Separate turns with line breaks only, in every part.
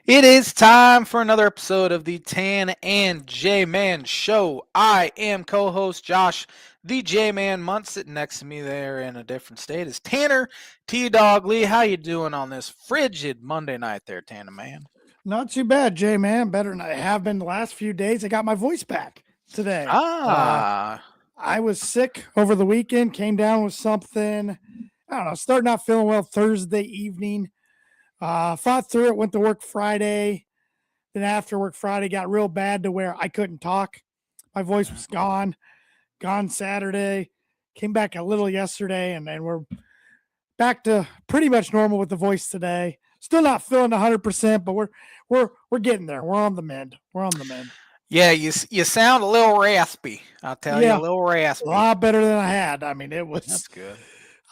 It is time for another episode of the Tan and J Man Show. I am co-host Josh, the J Man Munt. Sitting next to me there in a different state is Tanner T Dog Lee. How you doing on this frigid Monday night there, Tanner man?
Not too bad, Jay, man. Better than I have been the last few days. I got my voice back today.
Ah,
I was sick over the weekend, came down with something. I don't know, started not feeling well Thursday evening. Fought through it, went to work Friday. Then after work Friday, got real bad to where I couldn't talk. My voice was gone Saturday. Came back a little yesterday, and we're back to pretty much normal with the voice today. Still not feeling 100%, but we're getting there. We're on the mend. We're on the mend.
yeah, you sound a little raspy. I'll tell you, a
Yeah,
little
a
raspy.
lot better than I had. I mean, it was
That's good.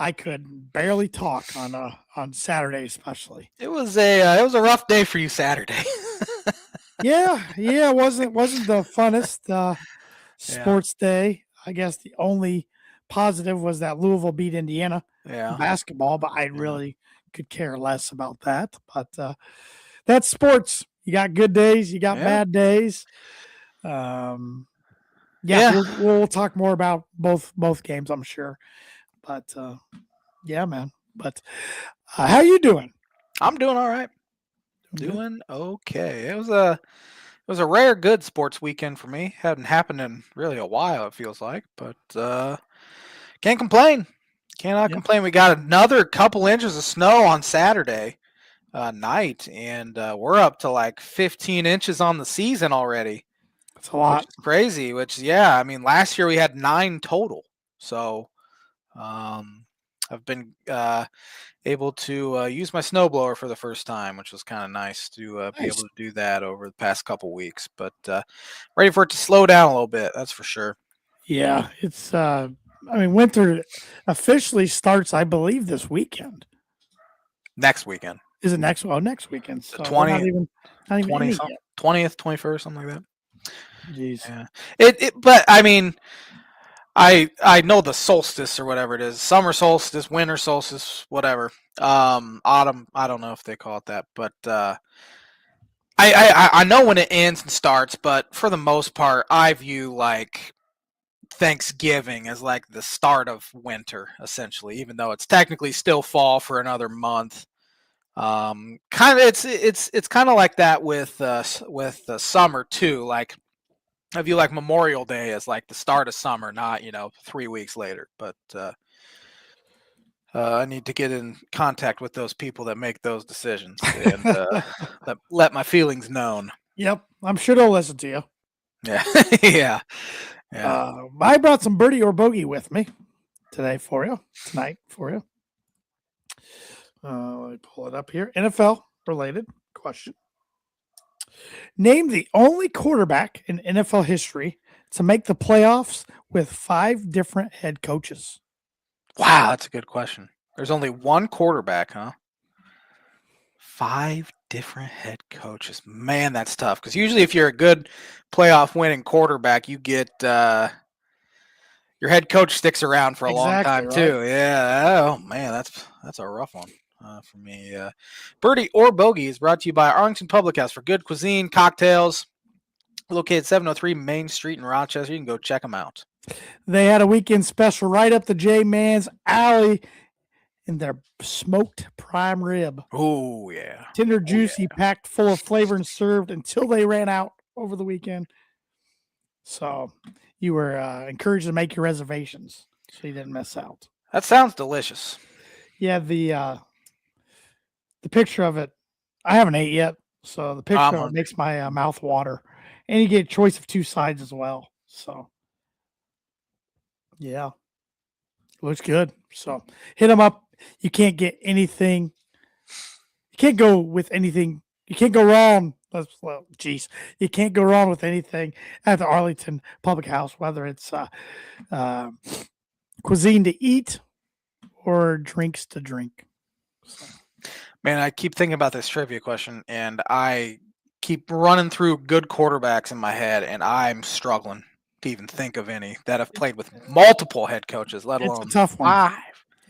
I could barely talk on Saturday, especially.
It was a rough day for you Saturday.
Yeah, it wasn't the funnest
Yeah,
sports day. I guess the only positive was that Louisville beat Indiana in
yeah,
basketball, but I
yeah,
really could care less about that. But that's sports. You got good days, you got
yeah,
bad days. Um, yeah,
yeah.
we'll talk more about both games, I'm sure. But yeah, man. But how you doing?
I'm doing all right.
Doing good.
Doing okay. It was a rare good sports weekend for me. Hadn't happened in really a while, it feels like, but can't complain. Cannot
Yeah,
complain. We got another couple inches of snow on Saturday night, and we're up to like 15 inches on the season already,
it's a
which
lot.
is crazy. Which, yeah, I mean, last year we had 9 total. So um, I've been able to use my snowblower for the first time, which was kind of nice to be able
Nice.
to do that over the past couple weeks. But ready for it to slow down a little bit, that's for sure.
Yeah, it's I mean winter officially starts I believe this weekend.
Next weekend,
Is it next oh next weekend.
the
So we're
20th,
not even in
20
it
something,
yet.
20th, 21st, something like that.
Jeez.
Yeah. But I mean, I know the solstice or whatever it is, summer solstice, winter solstice, whatever. Autumn. I don't know if they call it that, but I know when it ends and starts. But for the most part, I view like Thanksgiving as like the start of winter, essentially, even though it's technically still fall for another month. Kind of, it's kind of like that with the summer too. Like I view like Memorial Day as like the start of summer, not 3 weeks later. But I need to get in contact with those people that make those decisions and let my feelings known.
Yep, I'm sure they'll listen to you.
Yeah, yeah, yeah.
I brought some birdie or bogey with me tonight for you. Let me pull it up here. NFL related question. Name the only quarterback in NFL history to make the playoffs with 5 different head coaches.
Wow, that's a good question. There's only one quarterback, huh? 5 different head coaches. Man, that's tough. Because usually, if you're a good playoff winning quarterback, you get your head coach sticks around for a long
Exactly,
time
right?
too. Yeah. Oh man, that's a rough one for me. Birdie or Bogey is brought to you by Arlington Public House for good cuisine, cocktails. Located 703 Main Street in Rochester. You can go check them out.
They had a weekend special right up the J Man's alley in their smoked prime rib.
Oh yeah.
Tender,
Oh yeah.
juicy, packed full of flavor and served until they ran out over the weekend. So you were encouraged to make your reservations so you didn't miss out.
That sounds delicious.
Yeah, the picture of it, I haven't ate yet, so the picture
I'm
of it
hungry.
makes my mouth water, and you get a choice of 2 sides as well. So yeah, looks good. So hit them up. You can't get anything. You can't go with anything. You can't go wrong. Well, geez, you can't go wrong with anything at the Arlington Public House, whether it's uh, cuisine to eat or drinks to drink. So.
Man, I keep thinking about this trivia question, and I keep running through good quarterbacks in my head, and I'm struggling to even think of any that have played with multiple head coaches, let
It's a
alone
tough one.
5.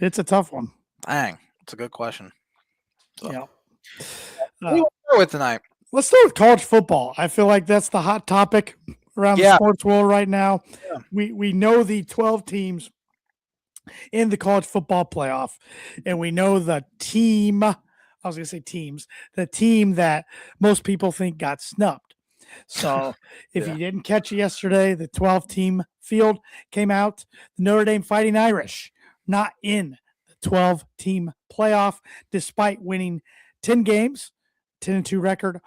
It's a tough one.
Dang, it's a good question. So
Yeah.
we
Uh,
went with tonight?
Let's start with college football. I feel like that's the hot topic around the
Yeah.
sports world right now.
Yeah.
We know the 12 teams in the college football playoff, and we know the team. I was going to say teams. The team that most people think got snubbed. So if
Yeah.
you didn't catch it yesterday, the 12 team field came out. The Notre Dame Fighting Irish not in the 12 team playoff, despite winning 10 games, 10-2 record,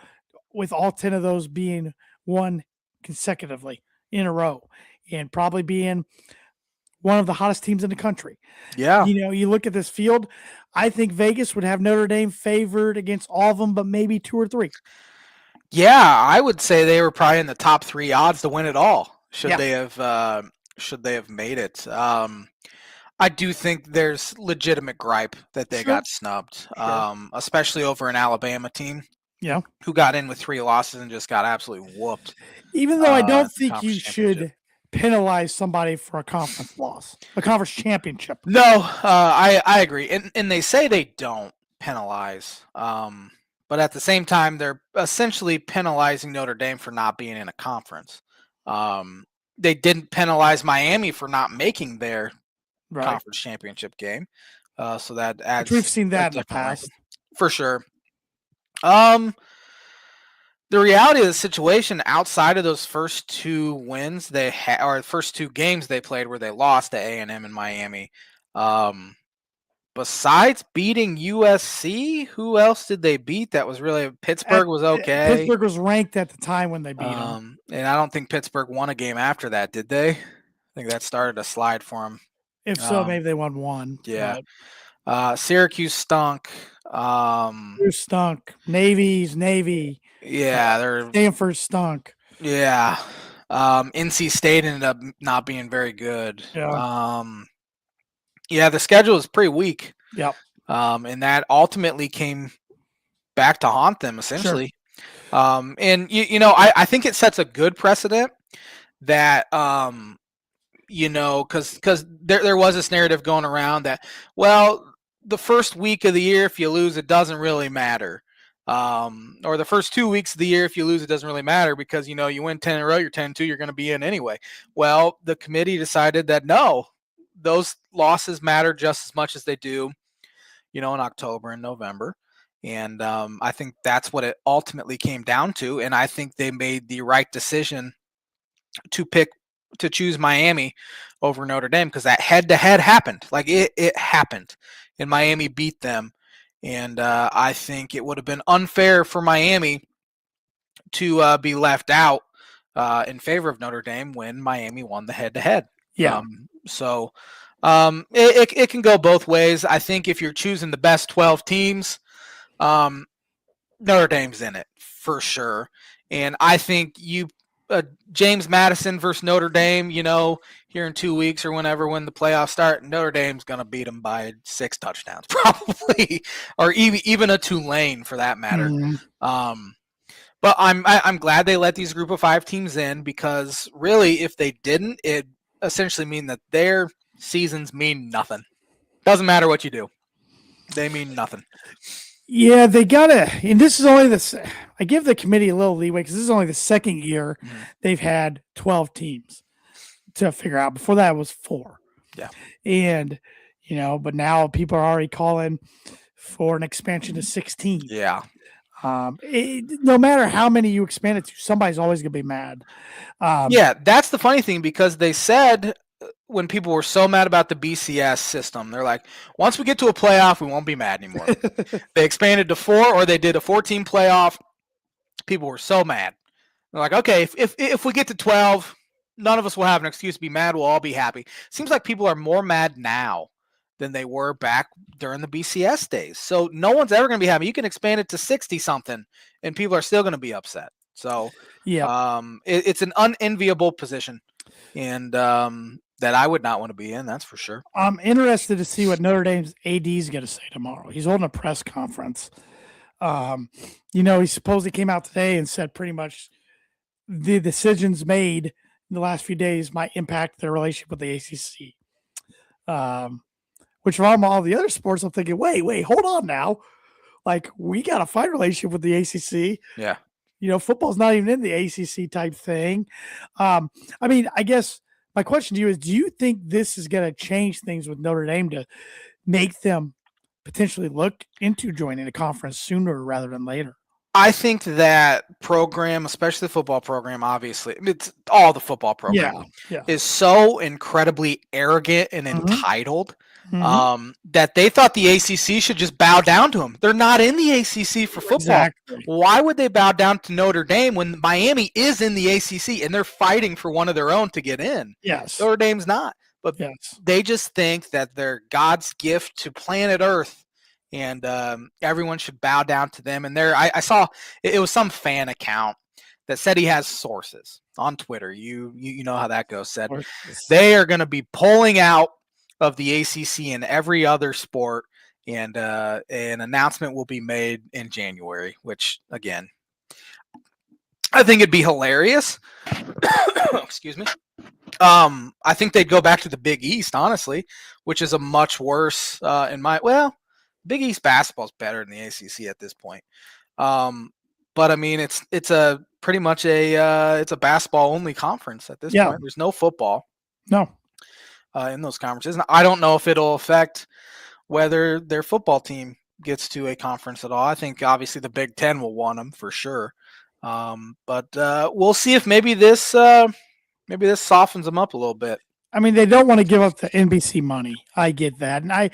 with all 10 of those being won consecutively in a row, and probably being one of the hottest teams in the country.
Yeah.
You know, you look at this field, I think Vegas would have Notre Dame favored against all of them, but maybe 2 or 3.
Yeah, I would say they were probably in the top 3 odds to win it all. Should
Yeah.
they have made it? I do think there's legitimate gripe that they
Sure.
got snubbed,
Sure.
especially over an Alabama team
Yeah.
who got in with 3 losses and just got absolutely whooped.
Even though I
at
don't
the
think you
conference championship.
should penalize somebody for a conference loss, a conference championship.
No, I agree, and they say they don't penalize, but at the same time, they're essentially penalizing Notre Dame for not being in a conference. They didn't penalize Miami for not making their
Right.
conference championship game, so that adds.
Which we've seen
a
that in the
different wrinkle.
past.
For sure. The reality of the situation outside of those first 2 wins they had, or the first 2 games they played where they lost to A&M and Miami, besides beating USC, who else did they beat that was really Pittsburgh was okay.
Pittsburgh was ranked at the time when they beat them.
And I don't think Pittsburgh won a game after that, did they? I think that started a slide for them.
If so, maybe they won 1.
Yeah. Syracuse stunk.
Syracuse stunk. Navy's Navy.
Yeah, they're
Stanford stunk.
Yeah. NC State ended up not being very good.
Yeah.
Yeah, the schedule is pretty weak.
Yep.
And that ultimately came back to haunt them essentially. Sure. And you know, I think it sets a good precedent that you know, because there was this narrative going around that, well, the first week of the year, if you lose, it doesn't really matter. Or the first 2 weeks of the year, if you lose, it doesn't really matter because, you know, you win 10 in a row, you're 10-2, you're going to be in anyway. Well, the committee decided that no, those losses matter just as much as they do, you know, in October and November. And I think that's what it ultimately came down to. And I think they made the right decision to choose Miami over Notre Dame because that head-to-head happened. Like it happened. And Miami beat them. And I think it would have been unfair for Miami to be left out in favor of Notre Dame when Miami won the head-to-head.
Yeah.
It can go both ways. I think if you're choosing the best 12 teams, Notre Dame's in it for sure. And I think James Madison versus Notre Dame, you know, here in 2 weeks or whenever when the playoffs start, Notre Dame's going to beat them by 6 touchdowns probably, or even a Tulane for that matter.
Mm-hmm.
But I'm glad they let these group of 5 teams in because really if they didn't, it essentially mean that their seasons mean nothing. Doesn't matter what you do. They mean nothing.
Yeah, they gotta, and this is only I give the committee a little leeway because this is only the second year they've had 12 teams to figure out. Before that, it was 4.
Yeah.
And, you know, but now people are already calling for an expansion to 16.
Yeah.
No matter how many you expand it to, somebody's always going to be mad.
Yeah, that's the funny thing because they said when people were so mad about the BCS system, they're like, once we get to a playoff, we won't be mad anymore. They expanded to 4 or they did a 14 playoff. People were so mad. They're like, okay, if we get to 12, none of us will have an excuse to be mad. We'll all be happy. Seems like people are more mad now than they were back during the BCS days. So no one's ever going to be happy. You can expand it to 60 something and people are still going to be upset. So yeah, it's an unenviable position and that I would not want to be in. That's for sure.
I'm interested to see what Notre Dame's AD is going to say tomorrow. He's holding a press conference. You know, he supposedly came out today and said pretty much the decisions made in the last few days might impact their relationship with the ACC. Which from all the other sports, I'm thinking, wait, hold on now. like we got a fine relationship with the ACC.
Yeah.
Football's not even in the ACC type thing. I mean, I guess my question to you is, do you think this is going to change things with Notre Dame to make them potentially look into joining a conference sooner rather than later?
I think that program, especially the football program, obviously, it's all the football program,
Yeah.
is so incredibly arrogant and
Mhm.
entitled
Mhm.
that they thought the ACC should just bow down to them. They're not in the ACC for football.
Exactly.
Why would they bow down to Notre Dame when Miami is in the ACC and they're fighting for one of their own to get in?
Yes.
Notre Dame's not. But
Yes.
they just think that they're God's gift to planet Earth, and everyone should bow down to them. And I saw it was some fan account that said he has sources on Twitter. You know how that goes. Said they are going to be pulling out of the ACC and every other sport, and an announcement will be made in January. Which again, I think it'd be hilarious. Excuse me. I think they'd go back to the Big East, honestly, which is a much worse Big East basketball is better than the ACC at this point. But I mean, it's a pretty much it's a basketball only conference at this point. There's no football.
No.
In those conferences, and I don't know if it'll affect whether their football team gets to a conference at all. I think obviously the Big Ten will want them for sure. But we'll see if maybe this softens them up a little bit.
I mean, they don't want to give up the NBC money. I get that, and I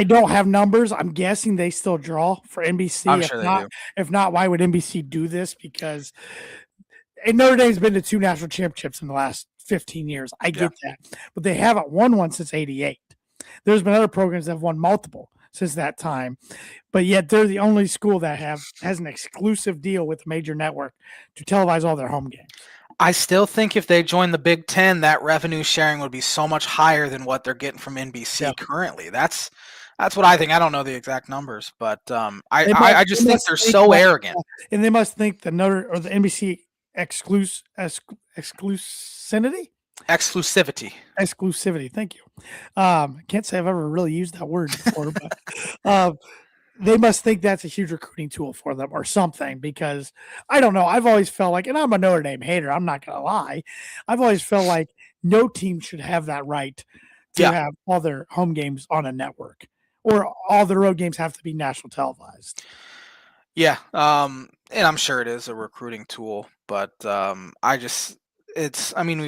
don't have numbers. I'm guessing they still draw for NBC.
I'm sure they do.
If not, why would NBC do this? Because Notre Dame's been to 2 national championships in the last 15 years. I get that, but they haven't won one since '88. There's been other programs that have won multiple since that time, but yet they're the only school that has an exclusive deal with a major network to televise all their home games.
I still think if they join the Big Ten, that revenue sharing would be so much higher than what they're getting from NBC currently. That's what I think. I don't know the exact numbers, but I just think they're so arrogant.
And they must think the Notre or the NBC exclusivity. Thank you. Can't say I've ever really used that word before, but they must think that's a huge recruiting tool for them or something, because I don't know. I've always felt like, and I'm a Notre Dame hater, I'm not going to lie. I've always felt like no team should have that right to have all their home games on a network, or all the road games have to be national televised.
Yeah. And I'm sure it is a recruiting tool, but we've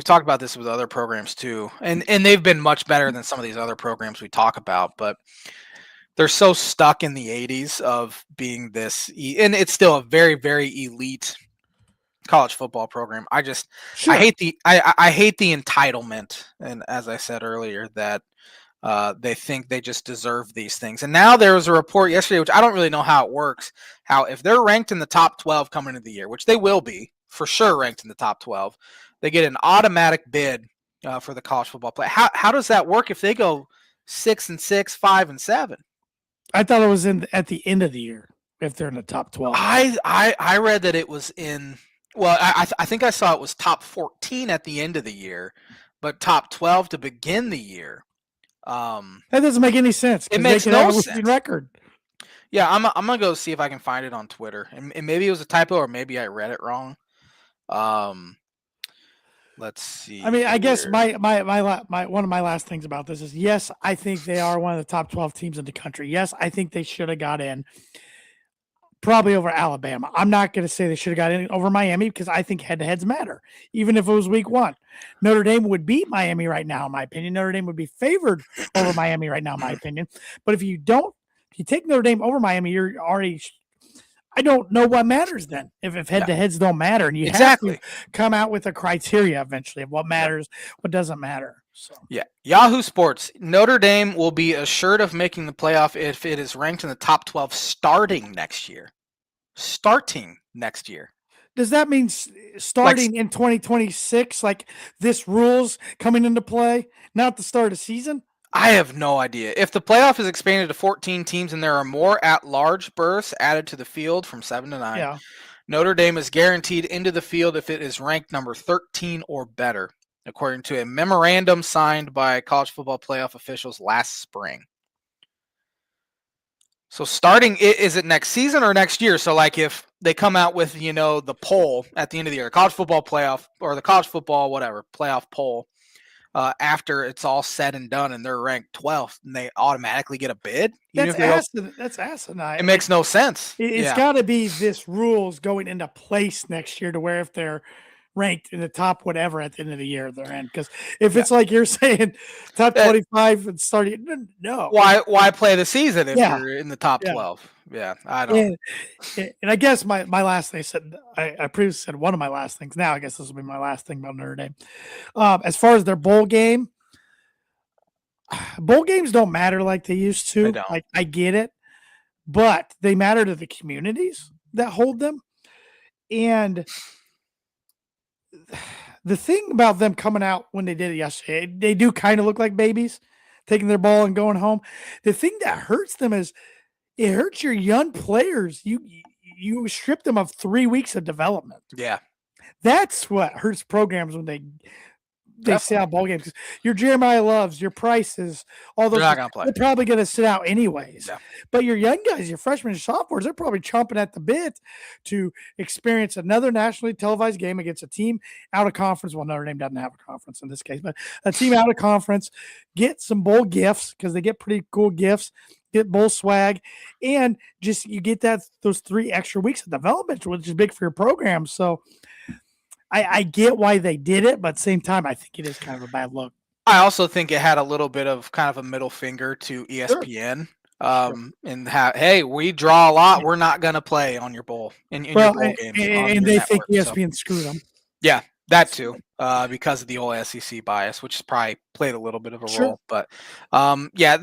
talked about this with other programs too, and they've been much better than some of these other programs we talk about, but they're so stuck in the 80s of being this, and it's still a very, very elite college football program. I hate the entitlement, and as I said earlier, that they think they just deserve these things. And now there was a report yesterday, which I don't really know how it works, how if they're ranked in the top 12 coming into the year, which they will be for sure ranked in the top 12, they get an automatic bid for the college football play. How does that work if they go 6-6, 5-7?
I thought it was at the end of the year if they're in the top 12.
I read that it was in. Well, I think I saw it was top 14 at the end of the year, but top 12 to begin the year.
That doesn't make any sense.
It makes no sense.
Record.
Yeah, I'm gonna go see if I can find it on Twitter, and maybe it was a typo, or maybe I read it wrong. Let's see.
I mean, I guess my one of my last things about this is, yes, I think they are one of the top 12 teams in the country. Yes, I think they should have got in, probably over Alabama. I'm not going to say they should have got in over Miami, because I think head-to-heads matter, even if it was week 1. Notre Dame would beat Miami right now, in my opinion. Notre Dame would be favored over Miami right now, in my opinion. But if you take Notre Dame over Miami, you're already – I don't know what matters then if head-to-heads don't matter. And you have to come out with a criteria eventually of what matters, what doesn't matter. So.
Yeah, Yahoo Sports. Notre Dame will be assured of making the playoff if it is ranked in the top 12 starting next year.
Does that mean starting in 2026, like this rule's coming into play, not the start of the season?
I have no idea. If the playoff is expanded to 14 teams and there are more at-large berths added to the field from 7 to 9, Notre Dame is guaranteed into the field if it is ranked number 13 or better, according to a memorandum signed by college football playoff officials last spring. So starting, is it next season or next year? So like if they come out with, the poll at the end of the year, college football playoff or the college football, whatever, playoff poll, after it's all said and done and they're ranked 12th and they automatically get a bid, even if they go,
That's asinine.
it makes no sense.
It's got to be this rules going into place next year to where if they're ranked in the top whatever at the end of the year they're in. Because if it's like you're saying top 25 and starting, no.
Why play the season if
Yeah.
you're in the top
Yeah.
12? Yeah, I don't.
And I guess my last thing I previously said one of my last things. Now I guess this will be my last thing about Notre Dame. As far as their bowl games don't matter like they used to.
They don't.
Like I get it, but they matter to the communities that hold them. And the thing about them coming out when they did it yesterday, they do kind of look like babies taking their ball and going home. The thing that hurts them is it hurts your young players. You strip them of 3 weeks of development.
Yeah.
That's what hurts programs when they sit out ball games. Your Jeremiah Loves, your Prices, all those.
They're not gonna play.
They're probably going to sit out anyways.
Yeah.
But your young guys, your freshmen and sophomores, they're probably chomping at the bit to experience another nationally televised game against a team out of conference. Well, Notre Dame doesn't have a conference in this case, but a team out of conference. Get some bowl gifts because they get pretty cool gifts. Get bowl swag, and just you get those 3 extra weeks of development, which is big for your program. So I get why they did it, but at the same time, I think it is kind of a bad look.
I also think it had a little bit of kind of a middle finger to ESPN. And hey, we draw a lot. We're not going to play on your bowl in your bowl games.
And they think ESPN screwed them.
Yeah, that too, because of the whole SEC bias, which has probably played a little bit of a role. But yeah,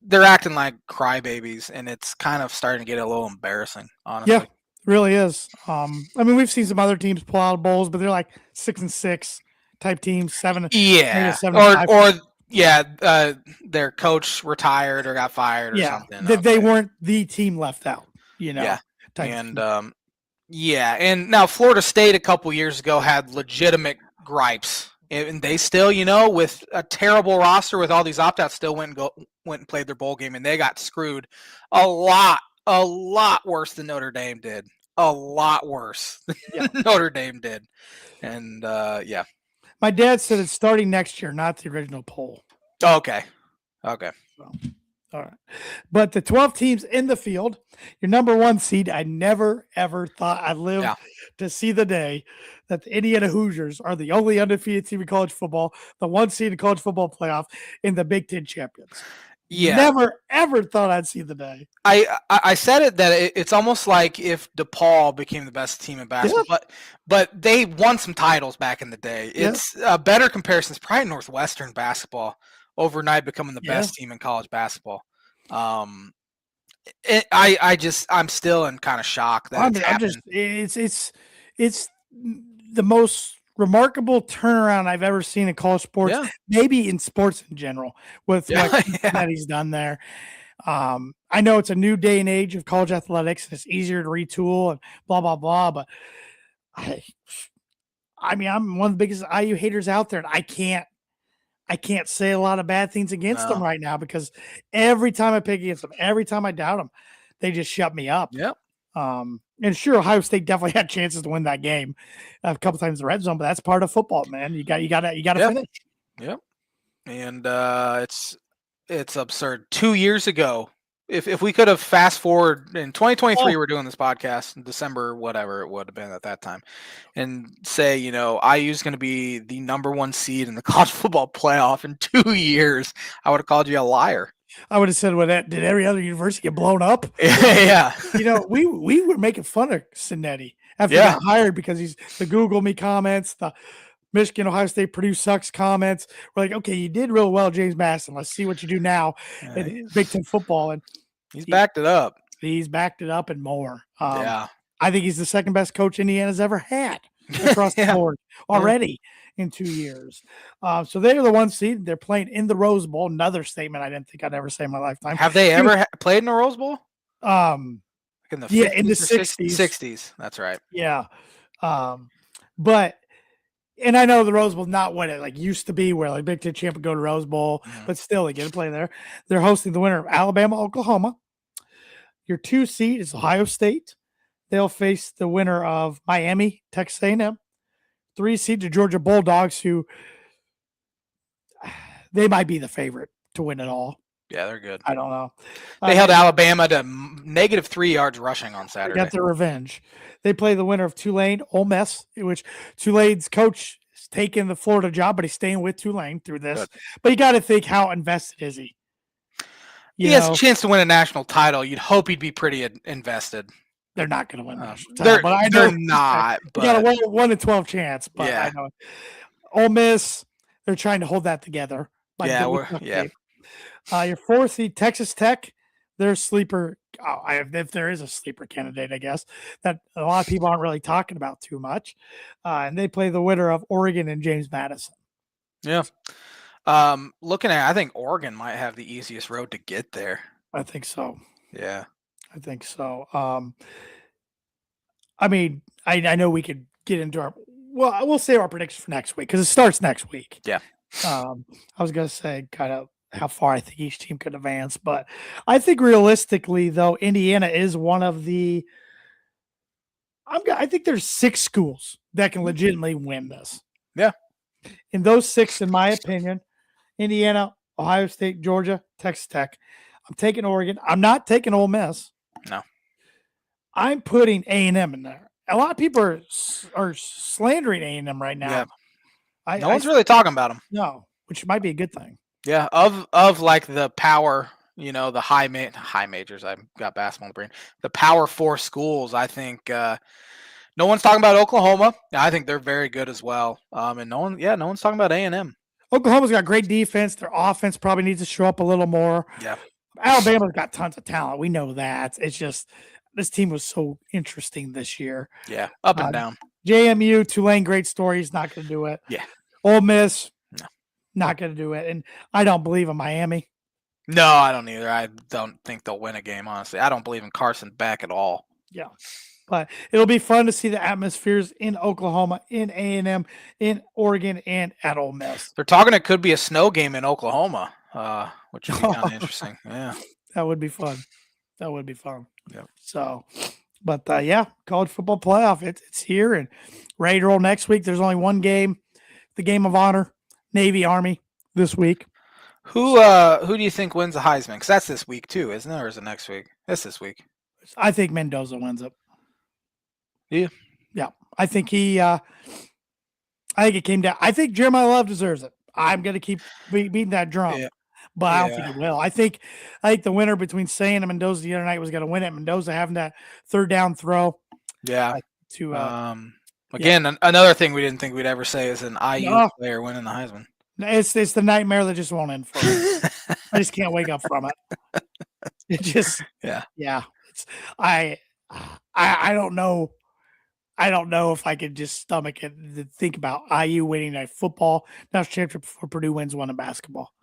they're acting like crybabies, and it's kind of starting to get a little embarrassing, honestly.
Yeah, it really is. I mean, we've seen some other teams pull out bowls, but they're like 6-6 type teams, 7.
Yeah, their coach retired or got fired or something.
They weren't the team left out,
Yeah, and and now Florida State a couple years ago had legitimate gripes. And they still, with a terrible roster with all these opt-outs, still went and played their bowl game, and they got screwed a lot worse than Notre Dame did. A lot worse than Notre Dame did. And, yeah.
My dad said it's starting next year, not the original poll.
Okay.
So, all right. But the 12 teams in the field, your number 1 seed, I never, ever thought I'd live to see the day that the Indiana Hoosiers are the only undefeated team in college football, the 1 seed in college football playoff, in the Big Ten champions. Yeah. Never, ever thought I'd see the day.
I said it that it's almost like if DePaul became the best team in basketball, but they won some titles back in the day. It's a better comparison. It's probably Northwestern basketball overnight becoming the best team in college basketball. I'm still in kind of shock that
it's the most remarkable turnaround I've ever seen in college sports, maybe in sports in general, with what that he's done there. I know it's a new day and age of college athletics, and it's easier to retool and blah, blah, blah, but I mean, I'm one of the biggest IU haters out there, and I can't say a lot of bad things against them right now because every time I pick against them, every time I doubt them, they just shut me up.
Yep.
And sure, Ohio State definitely had chances to win that game a couple times in the red zone, but that's part of football, man. You got to finish.
Yep. And it's absurd. 2 years ago, if we could have fast forward in 2023, we're doing this podcast in December, whatever it would have been at that time, and say, IU's going to be the number 1 seed in the college football playoff in 2 years, I would have called you a liar.
I would have said, "Well, did every other university get blown up?"
Yeah.
We were making fun of Cincinnati after he got hired because he's the Google me comments, the Michigan, Ohio State, Purdue sucks comments. We're like, okay, you did real well, James Madison. Let's see what you do now in Big Ten football. And
he's backed it up.
He's backed it up and more.
I
think he's the second best coach Indiana's ever had across the board already in 2 years. So they're the 1 seed. They're playing in the Rose Bowl. Another statement I didn't think I'd ever say in my lifetime.
Have they ever played in the Rose Bowl?
In the 60s.
60s. That's right.
Yeah. But and I know the Rose Bowl not what it used to be, where Big Ten champ would go to Rose Bowl, but still they get to play there. They're hosting the winner of Alabama, Oklahoma, Your 2 seed is Ohio State. They'll face the winner of Miami, Texas A&M. 3 seed, the Georgia Bulldogs, who they might be the favorite to win it all.
Yeah, they're good.
I don't know.
They held Alabama to negative 3 yards rushing on
They
Saturday.
got their revenge. They play the winner of Tulane, Ole Miss, which Tulane's coach is taking the Florida job, but he's staying with Tulane through this. Good. But you got to think, how invested is he?
He has a chance to win a national title. You'd hope he'd be pretty invested.
They're not going to win a national title, but I know
they're not.
But you got a 1 in 12 chance. But yeah. I know Ole Miss, they're trying to hold that together. Your 4th seed, Texas Tech, they're sleeper. If there is a sleeper candidate, I guess, that a lot of people aren't really talking about too much. And they play the winner of Oregon and James Madison.
Yeah. Looking at, I think Oregon might have the easiest road to get there.
I think so.
Yeah.
I think so. I mean, I know we could get into we'll save our predictions for next week because it starts next week.
Yeah.
I was going to say kind of how far I think each team could advance, but I think realistically, though, Indiana is one of the. I think there's 6 schools that can legitimately win this.
Yeah.
In those 6, in my opinion, Indiana, Ohio State, Georgia, Texas Tech. I'm taking Oregon. I'm not taking Ole Miss.
No.
I'm putting A&M in there. A lot of people are slandering A&M right now.
Yeah. No one's really talking about them.
No, which might be a good thing.
Yeah, of like the power, the high majors. I've got basketball in the brain. The Power 4 schools. I think no one's talking about Oklahoma. I think they're very good as well. And no one's talking about A&M.
Oklahoma's got great defense. Their offense probably needs to show up a little more.
Yeah.
Alabama's got tons of talent. We know that. It's just this team was so interesting this year.
Yeah, up and down.
JMU, Tulane, great story. He's not going to do it.
Yeah.
Ole Miss,
no,
not going to do it. And I don't believe in Miami.
No, I don't either. I don't think they'll win a game, honestly. I don't believe in Carson back at all.
Yeah. But it'll be fun to see the atmospheres in Oklahoma, in A&M, in Oregon, and at Ole Miss.
They're talking it could be a snow game in Oklahoma, which would be kind of interesting. Yeah.
That would be fun.
Yeah.
So, but college football playoff, it's here and ready to roll next week. There's only one game, the game of honor, Navy Army this week.
Who do you think wins the Heisman? Because that's this week too, isn't it? Or is it next week? It's this week.
I think Mendoza wins it.
Yeah.
Yeah. I think it came down. I think Jeremiah Love deserves it. I'm going to keep beating that drum. Yeah. But I don't think it will. I think the winner between Sayin and Mendoza the other night was going to win it. Mendoza having that third down throw.
Yeah. Another thing we didn't think we'd ever say is an IU player winning the Heisman.
It's the nightmare that just won't end for me. I just can't wake up from it. It just yeah. I don't know. I don't know if I could just stomach it to think about IU winning a football national championship before Purdue wins one in basketball.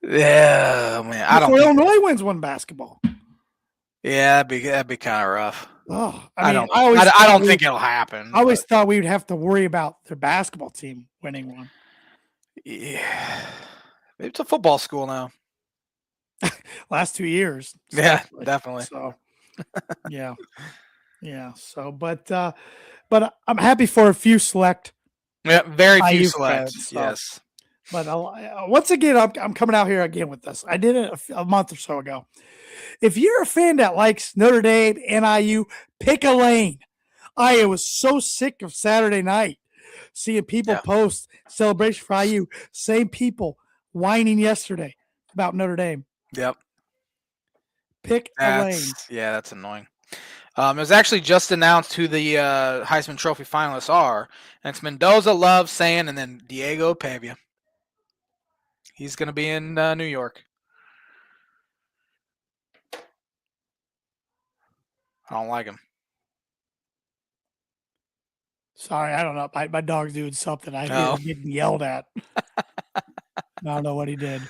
Yeah, man.
Illinois wins one basketball.
Yeah, that'd be kind of rough.
Oh,
I don't think it'll happen.
I always thought we would have to worry about their basketball team winning one.
Yeah, it's a football school now.
Last 2 years.
Yeah, definitely.
So, yeah. So, but I'm happy for a few select.
Yeah, very few select. Yes.
But once again, I'm coming out here again with this. I did it a month or so ago. If you're a fan that likes Notre Dame, NIU, pick a lane. I was so sick of Saturday night seeing people post celebration for IU. Same people whining yesterday about Notre Dame.
Yep.
Pick a lane.
Yeah, that's annoying. It was actually just announced who the Heisman Trophy finalists are. And it's Mendoza, Love, Sayin, and then Diego Pavia. He's going to be in New York. I don't like him.
Sorry, I don't know. My dog's doing something. I hear him getting yelled at. I don't know what he did.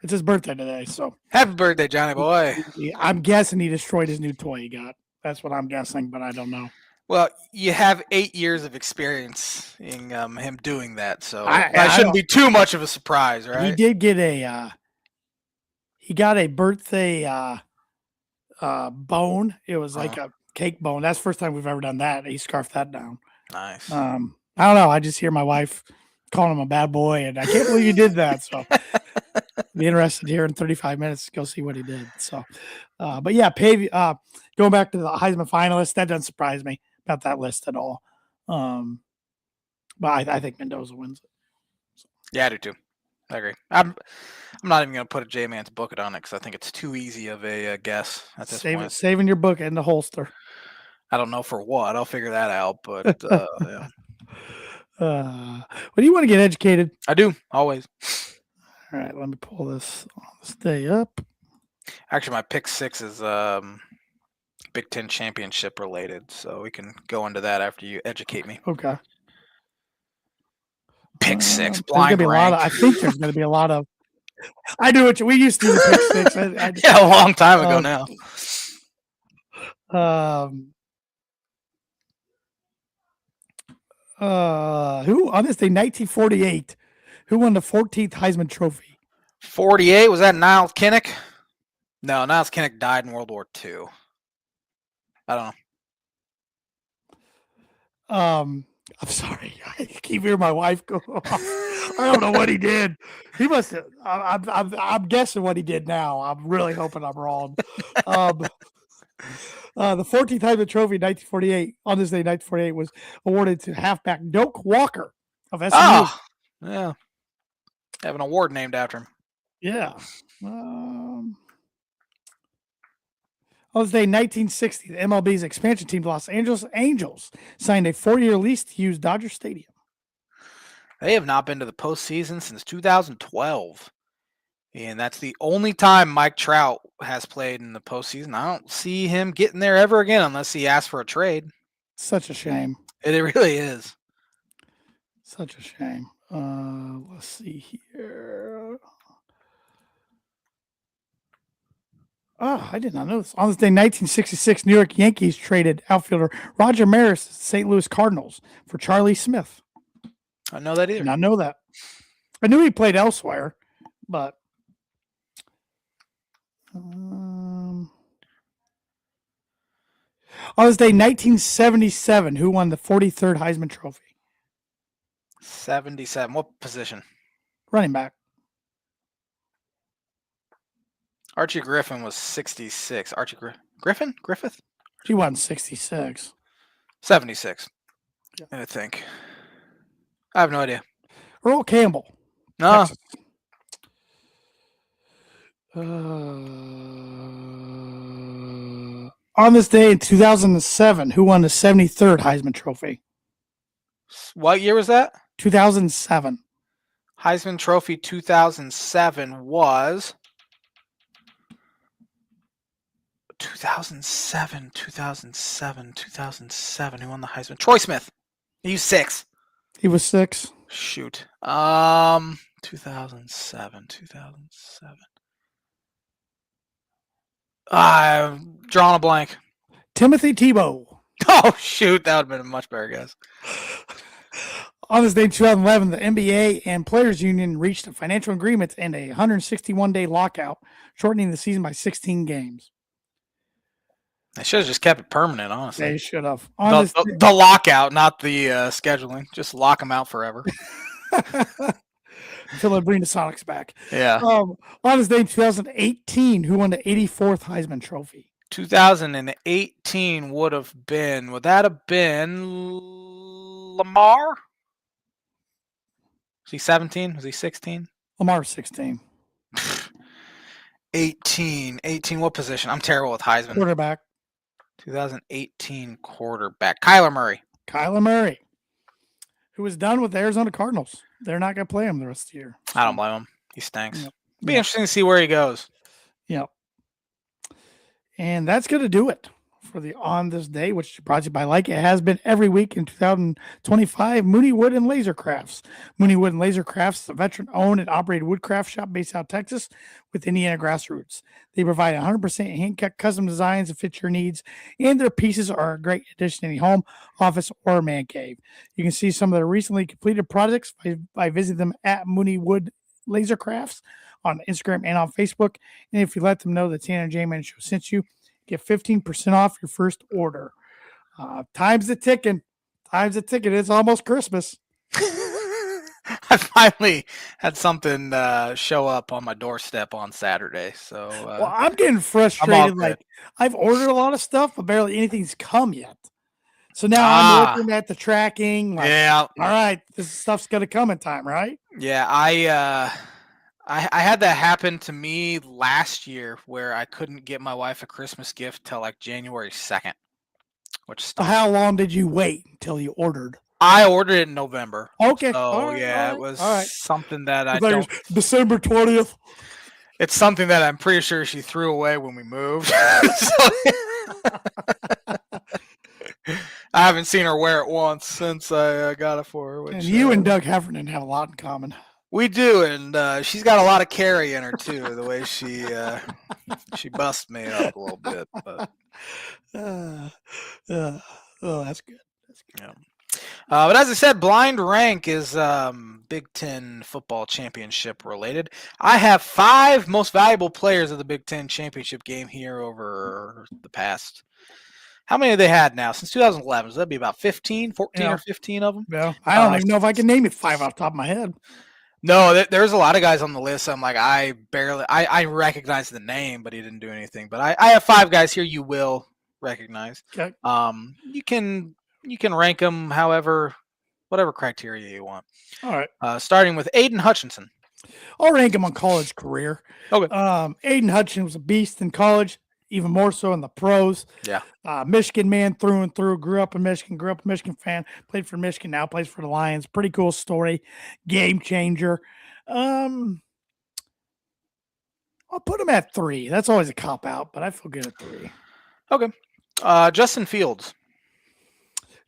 It's his birthday today, so.
Happy birthday, Johnny boy.
I'm guessing he destroyed his new toy he got. That's what I'm guessing, but I don't know.
Well, you have 8 years of experience in him doing that, so I shouldn't be too much of a surprise, right?
He did get he got a birthday bone. It was like a cake bone. That's the first time we've ever done that. He scarfed that down.
Nice.
I don't know. I just hear my wife calling him a bad boy, and I can't believe you did that. So be interested here in 35 minutes to go see what he did. So, but yeah, going back to the Heisman finalists, that doesn't surprise me about that list at all. But I think Mendoza wins it.
So. Yeah, I do too. I agree. I'm not even going to put a J-Man's book on it because I think it's too easy of a guess at this point.
Saving your book in the holster.
I don't know for what. I'll figure that out. But yeah.
But you want to get educated?
I do, always.
All right, let me pull this on this day up.
Actually, my pick 6 is Big Ten championship related, so we can go into that after you educate me.
Okay.
Pick 6, blind rank.
I think there's going to be a lot of. I do what we used to do the pick 6.
Yeah, a long time ago now.
Who on this day, 1948, who won the 14th Heisman Trophy?
48, was that Niles Kinnick? No, Niles Kinnick died in World War II. I don't
know. I'm sorry. I keep hearing my wife go off. I don't know what he did. He must have. I'm guessing what he did now. I'm really hoping I'm wrong. The 14th Heisman Trophy in 1948, on this day, 1948, was awarded to halfback Doak Walker of SMU.
Oh, yeah. Have an award named after him.
Yeah. On this day, 1960, the MLB's expansion team, Los Angeles Angels, signed a 4-year lease to use Dodger Stadium.
They have not been to the postseason since 2012. And that's the only time Mike Trout has played in the postseason. I don't see him getting there ever again unless he asks for a trade.
Such a shame.
It really is.
Such a shame. Let's see here. Oh, I did not know this. On this day, 1966, New York Yankees traded outfielder Roger Maris to St. Louis Cardinals for Charlie Smith.
I know that either.
Did not know that. I knew he played elsewhere, but on this day, 1977, who won the 43rd Heisman Trophy?
77. What position?
Running back.
Archie Griffin was 66. Archie Griffith?
He won 66.
76.
Yeah.
I think. I have no idea.
Earl Campbell.
No.
On this day in 2007, who won the 73rd Heisman Trophy?
What year was that?
2007.
Heisman Trophy 2007 was 2007. Who won the Heisman? Troy Smith. He was 6.
He was 6.
Shoot. 2007. I'm drawing a blank.
Timothy Tebow.
Oh, shoot. That would have been a much better guess.
On this day in 2011, the NBA and Players Union reached a financial agreement and a 161-day lockout, shortening the season by 16 games.
They should have just kept it permanent, honestly.
They should have.
The lockout, not the scheduling. Just lock them out forever.
Until they bring the Sonics back.
Yeah.
On this day in 2018, who won the 84th Heisman Trophy?
2018 would that have been Lamar? Was he 17? Was he 16?
Lamar 16.
18. What position? I'm terrible with Heisman.
Quarterback.
2018 quarterback. Kyler Murray.
Who was done with the Arizona Cardinals. They're not going to play him the rest of the year.
So. I don't blame him. He stinks.
Yep.
It'll be interesting to see where he goes.
Yep. And that's going to do it for the On This Day, which is brought to you by Like It has been every week in 2025, Mooney Wood and Laser Crafts. Mooney Wood and Laser Crafts is a veteran-owned and operated woodcraft shop based out of Texas with Indiana grassroots. They provide 100% hand-cut custom designs that fit your needs, and their pieces are a great addition to any home, office, or man cave. You can see some of their recently completed projects by visiting them at Mooney Wood Laser Crafts on Instagram and on Facebook. And if you let them know the Tanner J-Man Show sent you, Get 15% off your first order. Time's a ticking. It's almost Christmas.
I finally had something show up on my doorstep on Saturday, so
Well, I'm getting
I'm all
frustrated.
good.
Like, I've ordered a lot of stuff, but barely anything's come yet. So now I'm
Ah,
looking at the tracking. Like,
yeah,
all right, this stuff's gonna come in time, right?
yeah. I had that happen to me last year where I couldn't get my wife a Christmas gift till like January 2nd, which
So
stunk.
how long did you wait until you ordered?
I ordered it in November,
Okay,
so
all right, all
yeah, it
right,
was
all right.
something that
I
I
thought it
don't.
was December 20th.
It's something that I'm pretty sure she threw away when we moved. So, I haven't seen her wear it once since I got it for her.
And
Which
you and Doug Heffernan have a lot in common.
we do, and she's got a lot of carry in her too. The way she busts me up a little bit, but
Uh, oh, that's good. That's good.
yeah. But as I said, blind rank is Big Ten football championship related. I have 5 most valuable players of the Big Ten championship game here over the past. How many have they had now since 2011? So that'd be about 15, 14 or 15 of them.
Yeah, I don't even know if I can name it 5 off the top of my head.
No, there's a lot of guys on the list. I'm like, I recognize the name, but he didn't do anything. But I have 5 guys here you will recognize.
Okay.
You can rank them whatever criteria you want.
All right.
Starting with Aiden Hutchinson.
I'll rank him on college career.
Okay.
Aiden Hutchinson was a beast in college, even more so in the pros.
Yeah.
Michigan man through and through. Grew up in Michigan fan. Played for Michigan, now plays for the Lions. Pretty cool story. Game changer. I'll put him at 3. That's always a cop out, but I feel good at 3.
Okay. Justin Fields.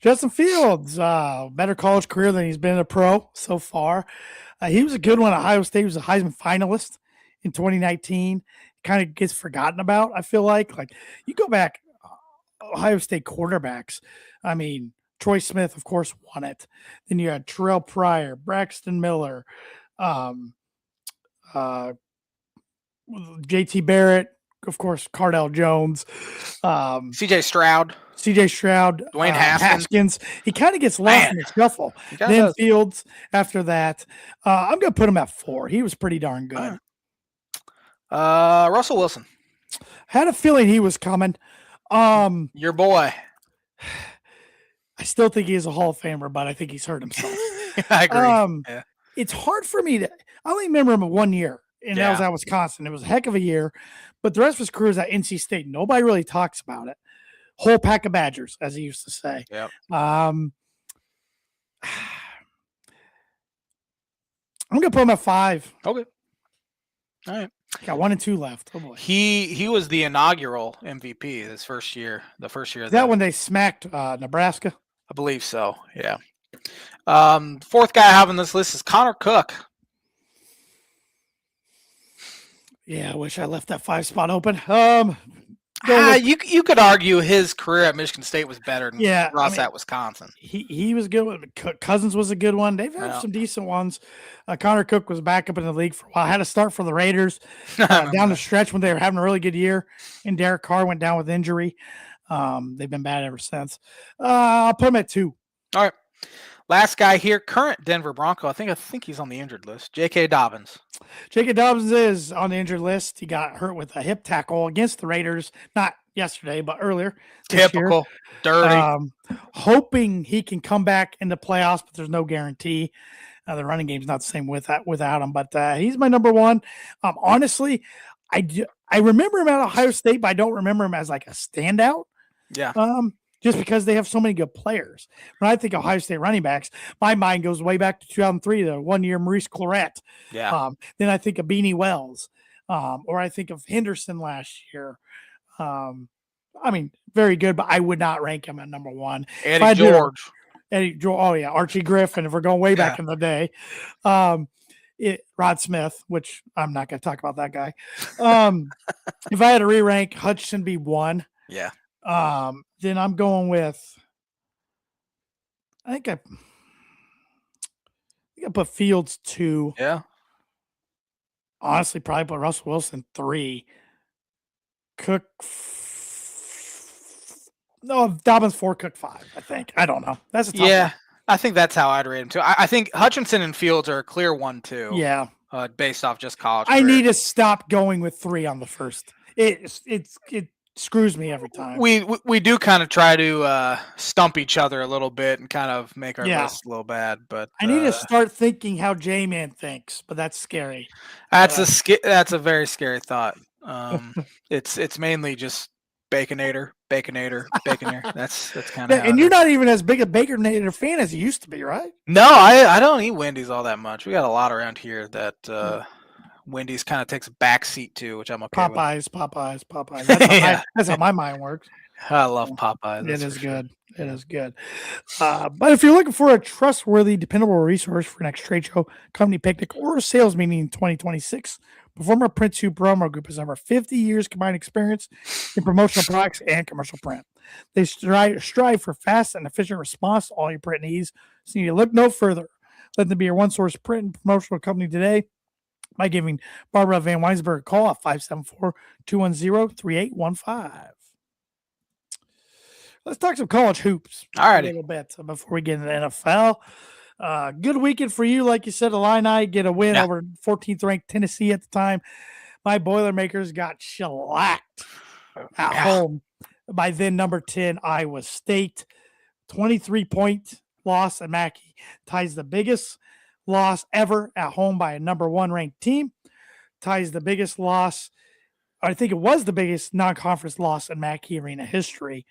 Justin Fields, better college career than he's been a pro so far. He was a good one at Ohio State. He was a Heisman finalist in 2019. Kind of gets forgotten about, I feel like. Like, you go back, Ohio State quarterbacks. I mean, Troy Smith, of course, won it. Then you had Terrell Pryor, Braxton Miller, JT Barrett, of course, Cardell Jones,
CJ Stroud.
Dwayne Haskins. He kind of gets lost in the shuffle. Then
does.
Fields after that. I'm going to put him at 4. He was pretty darn good.
Russell Wilson.
Had a feeling he was coming.
Your boy.
I still think he is a Hall of Famer, but I think he's hurt himself.
I agree. Yeah.
It's hard for me to. I only remember him 1 year, and that was at Wisconsin. It was a heck of a year, but the rest of his career is at NC State. Nobody really talks about it. Whole pack of Badgers, as he used to say.
Yep.
I'm gonna put him at 5.
Okay. All right.
Got 1 and 2 left. Oh boy.
He was the inaugural MVP his first year. The first year.
Is that when they smacked Nebraska?
I believe so. Yeah. 4th guy I have on this list is Connor Cook.
Yeah, I wish I left that 5 spot open.
You could argue his career at Michigan State was better than Ross at Wisconsin.
He was good. Cousins was a good one. They've had some decent ones. Connor Cook was back up in the league for a while. Had to start for the Raiders down the stretch when they were having a really good year. And Derek Carr went down with injury. They've been bad ever since. I'll put him at 2.
All right. Last guy here, current Denver Bronco. I think he's on the injured list. J.K. Dobbins.
J.K. Dobbins is on the injured list. He got hurt with a hip tackle against the Raiders, not yesterday, but earlier.
Typical. Dirty.
Hoping he can come back in the playoffs, but there's no guarantee. The running game's not the same without him, but he's my number 1. Honestly, I remember him at Ohio State, but I don't remember him as like a standout.
Yeah.
Just because they have so many good players. When I think Ohio State running backs, my mind goes way back to 2003, the 1 year Maurice Clarett.
Yeah.
Then I think of Beanie Wells, or I think of Henderson last year. I mean, very good, but I would not rank him at number 1.
Eddie George.
Oh yeah, Archie Griffin. If we're going way back in the day, Rod Smith, which I'm not going to talk about that guy. If I had to re-rank, Hutchinson be 1.
Yeah.
Then I'm going with. I think I put Fields 2.
Yeah.
Honestly, probably put Russell Wilson 3. Cook No, Dobbins 4, Cook 5, I think. I don't know. That's a tough
Yeah,
one.
I think that's how I'd rate him too. I think Hutchinson and Fields are a clear 1-2.
Yeah.
Based off just college
I
career.
need to stop going with 3 on the first. It screws me every time.
We do kind of try to stump each other a little bit and kind of make our
Yeah.
list a little bad, but
I need to start thinking how J-Man thinks, but that's scary.
that's a very scary thought. It's mainly just Baconator. That's kind of how
And
it
you're
is.
not even as big a Baconator fan as you used to be, right?
No, I don't eat Wendy's all that much. We got a lot around here that Wendy's kind of takes a back seat to, which I'm okay with.
Popeyes.
Yeah.
That's how my mind works.
I love Popeyes.
It
That's
is
for sure.
good. It is good. But if you're looking for a trustworthy, dependable resource for next trade show, company picnic, or sales meeting in 2026, Performer Print 2 Promo Group has over 50 years combined experience in promotional products and commercial print. They strive for fast and efficient response to all your print needs, so you need to look no further. Let them be your one-source print and promotional company today by giving Barbara Van Weinsberg a call at 574-210-3815. Let's talk some college hoops a little bit before we get into the NFL. Good weekend for you. Like you said, Illini get a win over 14th ranked Tennessee at the time. My Boilermakers got shellacked at home by then number 10 Iowa State. 23-point loss at Mackey ties the biggest loss ever at home by a number 1 ranked team. Ties the biggest loss. I think it was the biggest non-conference loss in Mackey Arena history.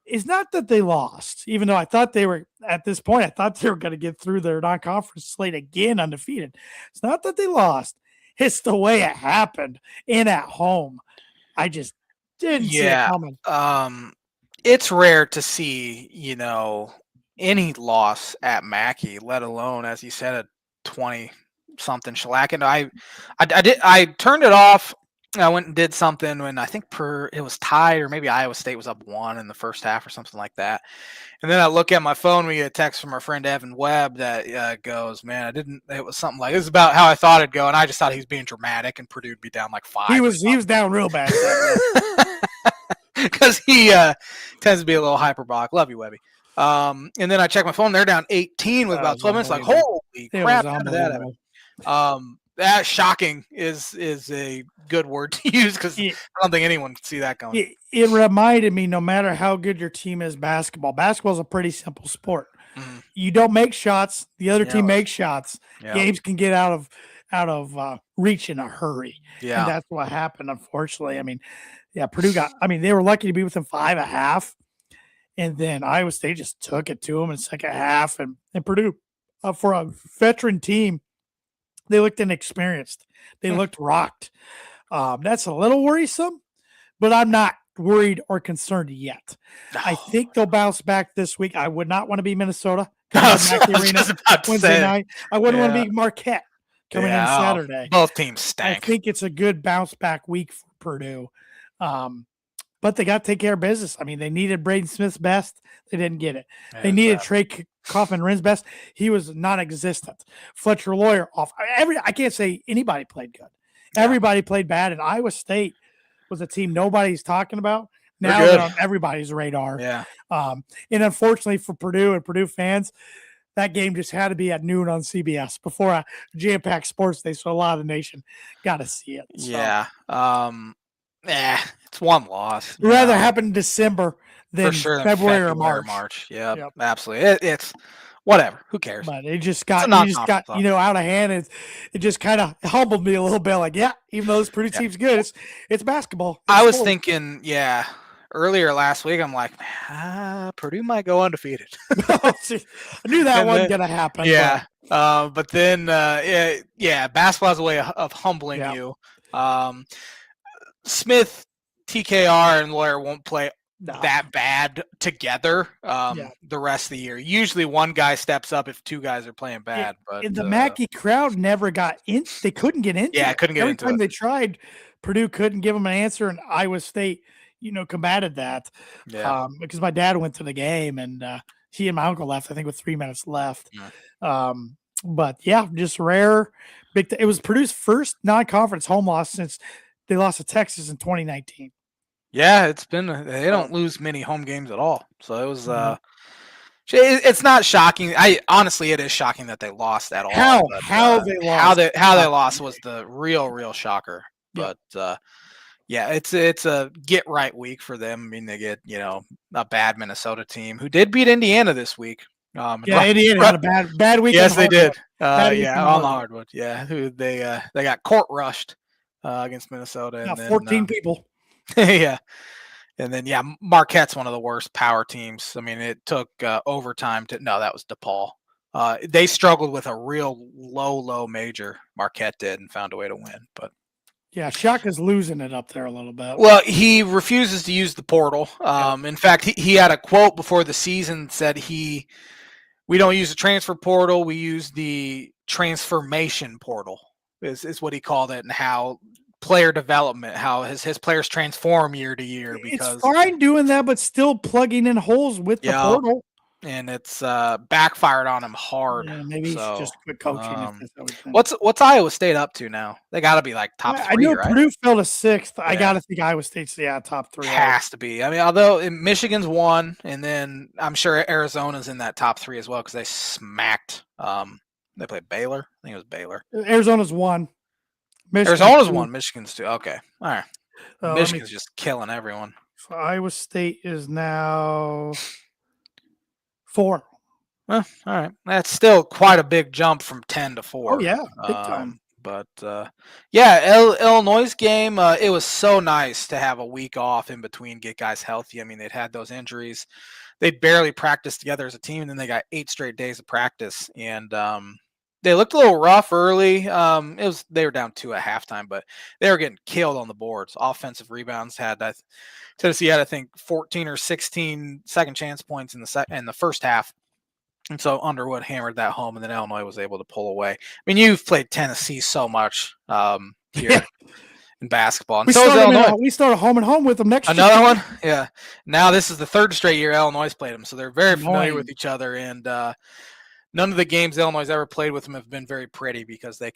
It's not that they lost, even though I thought they were, at this point, I thought they were going to get through their non-conference slate again undefeated. It's not that they lost. It's the way it happened and at home. I just didn't see it coming.
It's rare to see, any loss at Mackey, let alone, as you said, a 20-something shellac. And I turned it off. I went and did something when I think it was tied, or maybe Iowa State was up 1 in the first half or something like that. And then I look at my phone, we get a text from our friend Evan Webb that goes, man, it was something like, this is about how I thought it'd go. And I just thought he was being dramatic and Purdue would be down like 5.
He was down real bad.
Because he tends to be a little hyperbolic. Love you, Webby. And then I check my phone, they're down 18 with about 12 minutes. Like, holy crap, out of that. That shocking is a good word to use, because I don't think anyone can see that coming.
It reminded me, no matter how good your team is, basketball is a pretty simple sport. Mm-hmm. You don't make shots, the other team makes shots. Games can get out of reach in a hurry. And that's what happened, unfortunately. I mean, Purdue they were lucky to be within 5 a half, and then Iowa State just took it to them in the second half. And Purdue, for a veteran team, they looked inexperienced. They looked rocked. That's a little worrisome, but I'm not worried or concerned yet. I think they'll bounce back this week. I would not want to be Minnesota Wednesday night. I wouldn't want to be Marquette coming in Saturday.
Both teams stank.
I think it's a good bounce back week for Purdue. But they got to take care of business. I mean, they needed Braden Smith's best. They didn't get it. They needed Trey Kaufman-Rinn's best. He was non-existent. Fletcher Lawyer off. I can't say anybody played good. Everybody played bad, and Iowa State was a team nobody's talking about. Now they're on everybody's radar.
Yeah.
And unfortunately for Purdue and Purdue fans, that game just had to be at noon on CBS before a jam-packed sports day, so a lot of the nation got to see it. So.
Yeah. It's one loss.
Rather happen in December than February or March.
Yep. Absolutely. It's whatever. Who cares?
But it just got out of hand. It just kind of humbled me a little bit. Like, even though this Purdue team's good, it's basketball.
I was thinking, earlier last week, I'm like, Purdue might go undefeated.
I knew that wasn't going to happen.
Yeah. But then, basketball has a way of humbling you. Smith, TKR, and Lawyer won't play that bad together the rest of the year. Usually one guy steps up if two guys are playing bad. But
the Mackey crowd never got in. They couldn't get into it.
Couldn't get into it.
Every time they tried, Purdue couldn't give them an answer, and Iowa State, combated that. Because my dad went to the game, and he and my uncle left, I think, with 3 minutes left. But just rare. It was Purdue's first non-conference home loss since they lost to Texas in 2019.
Yeah, it's been they don't lose many home games at all. So it was
No.
it's not shocking. I honestly, it is shocking that they lost at all. But
How they lost?
how they lost was the real shocker.
Yep.
But yeah, it's a get right week for them. I mean, they get a bad Minnesota team who did beat Indiana this week.
Yeah, Indiana had a bad week on
yes, they
hardwood.
did.
Bad week
Yeah,
on
on the
hardwood.
hardwood. Yeah, who they got court rushed against Minnesota,
Yeah,
and then
14 people.
yeah. And then, yeah, Marquette's one of the worst power teams. I mean, it took overtime to. No, that was DePaul. They struggled with a real low major. Marquette did and found a way to win. But
Yeah, Shaka's losing it up there a little bit.
well, he refuses to use the portal. In fact, he had a quote before the season said we don't use the transfer portal, we use the transformation portal. Is what he called it, and how player development, how his players transform year to year
It's
because
fine doing that, but still plugging in holes with the
yeah,
portal.
and it's backfired on him hard.
Yeah, maybe he should
So,
just quit coaching if that's how he thinks.
what's Iowa State up to now? They got to be like top
I
three,
know
right?
Purdue fell to 6th. I
Yeah,
gotta think Iowa State's top 3.
has to be. I mean, although Michigan's one, and then I'm sure Arizona's in that top three as well because they smacked. They played Baylor. I think it was Baylor.
Arizona's 1.
Arizona's
2.
one. Michigan's two. Okay, all right. Michigan's just killing everyone.
So Iowa State is now 4.
Well, all right. That's still quite a big jump from 10 to
Oh
4.
yeah, big time.
But yeah, Illinois game, it was so nice to have a week off in between, get guys healthy. I mean, they'd had those injuries. They'd barely practiced together as a team, and then they got 8 straight days of practice. And they looked a little rough early. They were down 2 at halftime, but they were getting killed on the boards. Offensive rebounds Tennessee had, I think, 14 or 16 second chance points in the first half. And so Underwood hammered that home, and then Illinois was able to pull away. I mean, you've played Tennessee so much here in basketball, and so is Illinois.
We started home and home with them next year.
Another one, yeah. Now this is the 3rd straight year Illinois played them, so they're very familiar with each other. And none of the games Illinois has ever played with them have been very pretty because they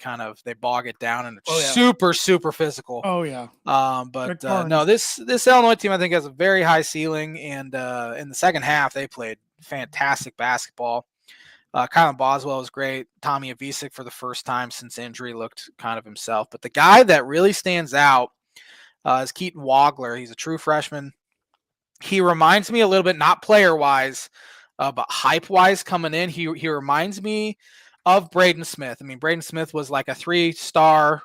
bog it down, and it's super physical.
Oh yeah.
But no, this Illinois team I think has a very high ceiling, and in the second half they played fantastic basketball. Kylan Boswell was great. Tommy Avicic for the first time since injury looked kind of himself. But the guy that really stands out is Keaton Wagler. He's a true freshman. He reminds me a little bit, not player-wise, but hype-wise coming in. He reminds me of Braden Smith. I mean, Braden Smith was like a 3-star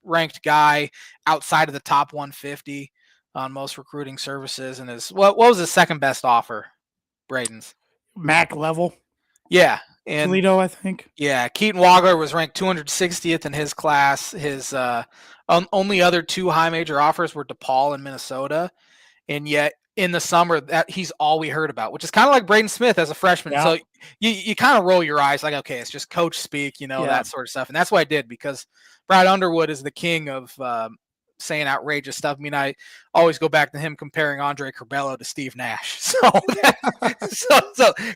ranked guy outside of the top 150 on most recruiting services. And what was his second best offer? Braden's
MAC level.
Yeah. And
Toledo, I think.
Yeah. Keaton Wagler was ranked 260th in his class. His only other 2 high major offers were DePaul and Minnesota. And yet in the summer, that he's all we heard about, which is kind of like Braden Smith as a freshman. Yeah. So you kind of roll your eyes like, okay, it's just coach speak, that sort of stuff. And that's what I did, because Brad Underwood is the king of saying outrageous stuff. I mean, I always go back to him comparing Andre Curbelo to Steve Nash. So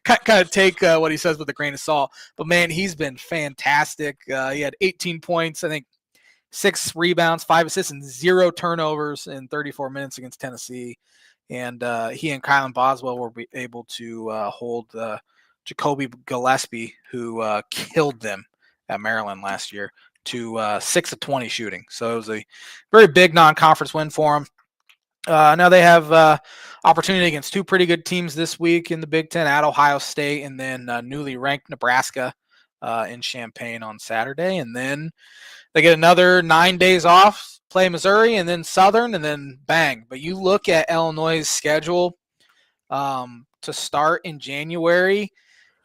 kind of take what he says with a grain of salt. But man, he's been fantastic. He had 18 points, I think 6 rebounds, 5 assists, and 0 turnovers in 34 minutes against Tennessee. And he and Kylan Boswell were able to hold Jacoby Gillespie, who killed them at Maryland last year, to 6 of 20 shooting. So it was a very big non-conference win for them. Now they have opportunity against 2 pretty good teams this week in the Big Ten, at Ohio State, and then newly ranked Nebraska in Champaign on Saturday. And then they get another 9 days off, play Missouri, and then Southern, and then bang. But you look at Illinois' schedule to start in January,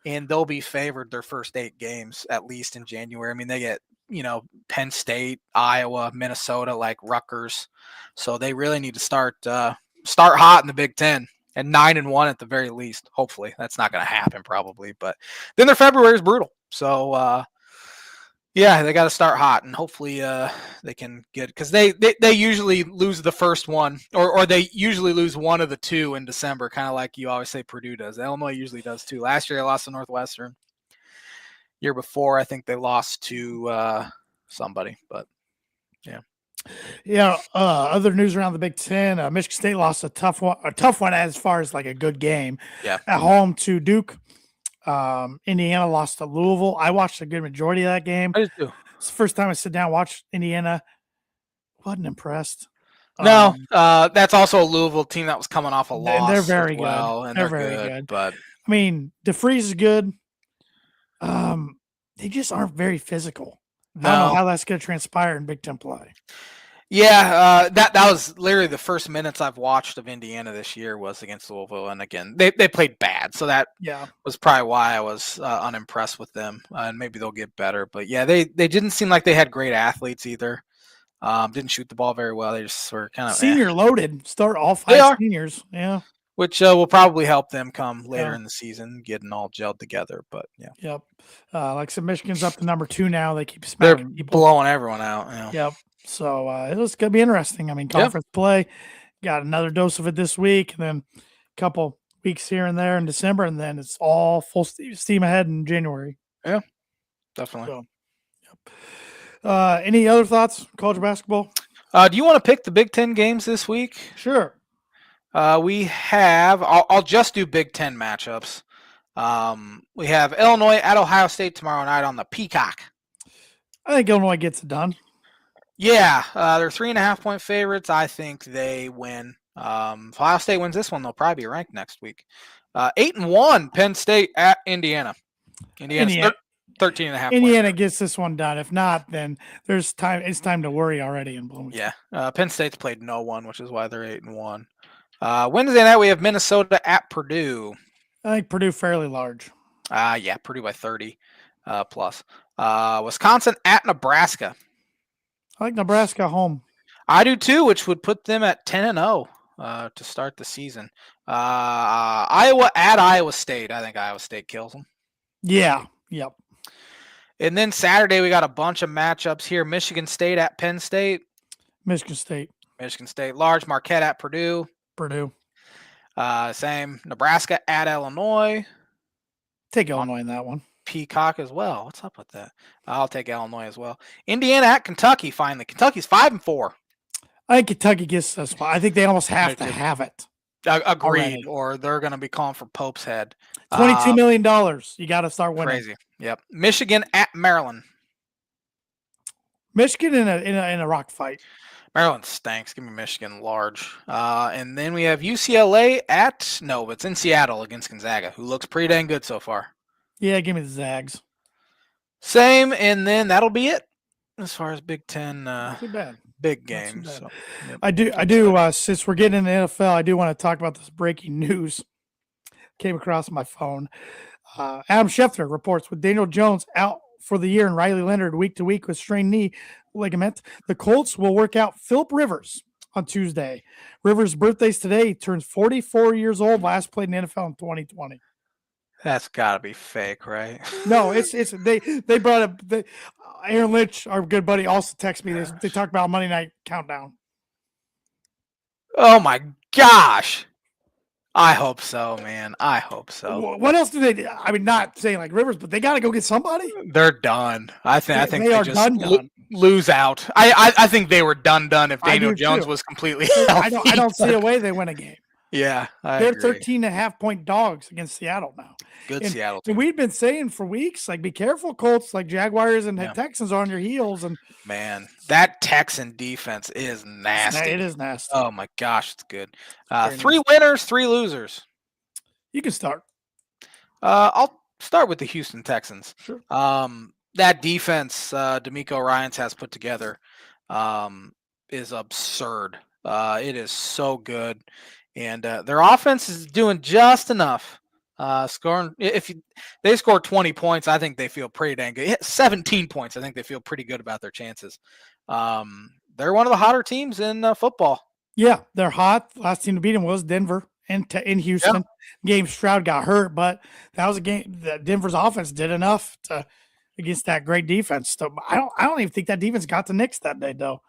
and they'll be favored their first 8 games, at least in January. I mean, they get, Penn State, Iowa, Minnesota, like Rutgers. So they really need to start hot in the Big Ten, and 9-1 at the very least. Hopefully that's not going to happen probably, but then their February is brutal. So yeah, they got to start hot, and hopefully they can get, because they usually lose the first one, or they usually lose one of the 2 in December, kind of like you always say Purdue does. Illinois usually does too. Last year they lost to Northwestern. Year before, I think they lost to somebody, but yeah.
Yeah. Other news around the Big Ten: Michigan State lost a tough one. A tough one as far as like a good game
Yeah.
at home to Duke. Indiana lost to Louisville. I watched a good majority of that game.
I just do.
It's the first time I sit down and watch Indiana. Wasn't impressed.
No, that's also a Louisville team that was coming off a
And they're
loss as
very good.
well, and
They're
they're
very
good.
good.
But
I mean, DeFreeze is good. They just aren't very physical. I don't know
no,
how that's going to transpire in Big Ten play.
yeah, that was literally the first minutes I've watched of Indiana this year was against Louisville, and again they played bad, so that
Yeah.
was probably why I was unimpressed with them, and maybe they'll get better. But yeah, they didn't seem like they had great athletes either. Didn't shoot the ball very well. They just were kind of
Senior loaded. Start all
They
5
are,
seniors. Yeah.
which will probably help them come later
Yeah.
in the season, getting all gelled together. But yeah,
Yep. Like I said, Michigan's up to number 2 now. They keep
they're
smacking people.
blowing everyone out. Yeah.
Yep. So it was going to be interesting. I mean,
Yeah.
conference play, got another dose of it this week, and then a couple weeks here and there in December, and then it's all full steam ahead in January.
Yeah, definitely.
So, yep. Any other thoughts, college basketball?
Do you want to pick the Big Ten games this week?
Sure.
We have. I'll just do Big Ten matchups. We have Illinois at Ohio State tomorrow night on the Peacock.
I think Illinois gets it done.
Yeah, they're 3.5-point favorites. I think they win. If Ohio State wins this one, they'll probably be ranked next week. 8-1 Penn State at Indiana. Indiana's 13.5.
Indiana gets this one done. If not, then there's time. It's time to worry already in Bloomington.
Yeah, Penn State's played no one, which is why they're 8-1. Wednesday night we have Minnesota at Purdue.
I think Purdue fairly large.
Yeah, Purdue by 30 plus. Wisconsin at Nebraska.
I like Nebraska home.
I do too, which would put them at 10-0 to start the season. Iowa at Iowa State. I think Iowa State kills them.
Yeah. Yep.
And then Saturday we got a bunch of matchups here. Michigan State at Penn State.
Michigan State.
Michigan State large. Marquette at Purdue.
Purdue.
Same. Nebraska at Illinois.
Take Illinois in that one.
Peacock as well. What's up with that? I'll take Illinois as well. Indiana at Kentucky. Finally, Kentucky's 5-4.
I think Kentucky gets this one. I think they almost have to have it.
Agreed.
Already.
Or they're going to be calling for Pope's head.
$22 million. You got to start winning.
Crazy. Yep. Michigan at Maryland.
Michigan in a rock fight.
Maryland stinks. Give me Michigan large. And then we have UCLA it's in Seattle against Gonzaga, who looks pretty dang good so far.
Yeah, give me the Zags.
Same, and then that'll be it as far as Big Ten
too bad.
Big games. So,
yep. I do. Since we're getting into NFL, I do want to talk about this breaking news. Came across my phone. Adam Schefter reports with Daniel Jones out for the year and Riley Leonard week to week with strained knee ligament, the Colts will work out Philip Rivers on Tuesday. Rivers' birthday's today. He turns 44 years old. Last played in the NFL in 2020.
That's got to be fake, right?
No, it's they brought up Aaron Lynch, our good buddy, also texted me. They talked about Monday Night Countdown.
Oh my gosh. I hope so, man. I hope so.
What else do they do? I mean, not saying like Rivers, but they got to go get somebody.
They're done. I think
they are
just
done.
Lose out. I think they were done if Daniel Jones was completely healthy.
I don't see a way they win a game.
Yeah,
they're 13.5-point dogs against Seattle now.
Good Seattle
team. And we've been saying for weeks, like, be careful, Colts. Like Jaguars and Texans are on your heels. And
man, that Texan defense is nasty.
It is nasty.
Oh my gosh, it's good. 3 winners, 3 losers.
You can start.
I'll start with the Houston Texans.
Sure.
That defense D'Amico Ryans has put together is absurd. It is so good. And their offense is doing just enough. Scoring, they score 20 points, I think they feel pretty dang good. 17 points, I think they feel pretty good about their chances. They're one of the hotter teams in football.
Yeah, they're hot. Last team to beat them was Denver in Houston. Yeah. Game Stroud got hurt, but that was a game that Denver's offense did enough against that great defense. So I don't even think that defense got to Knicks that day, though.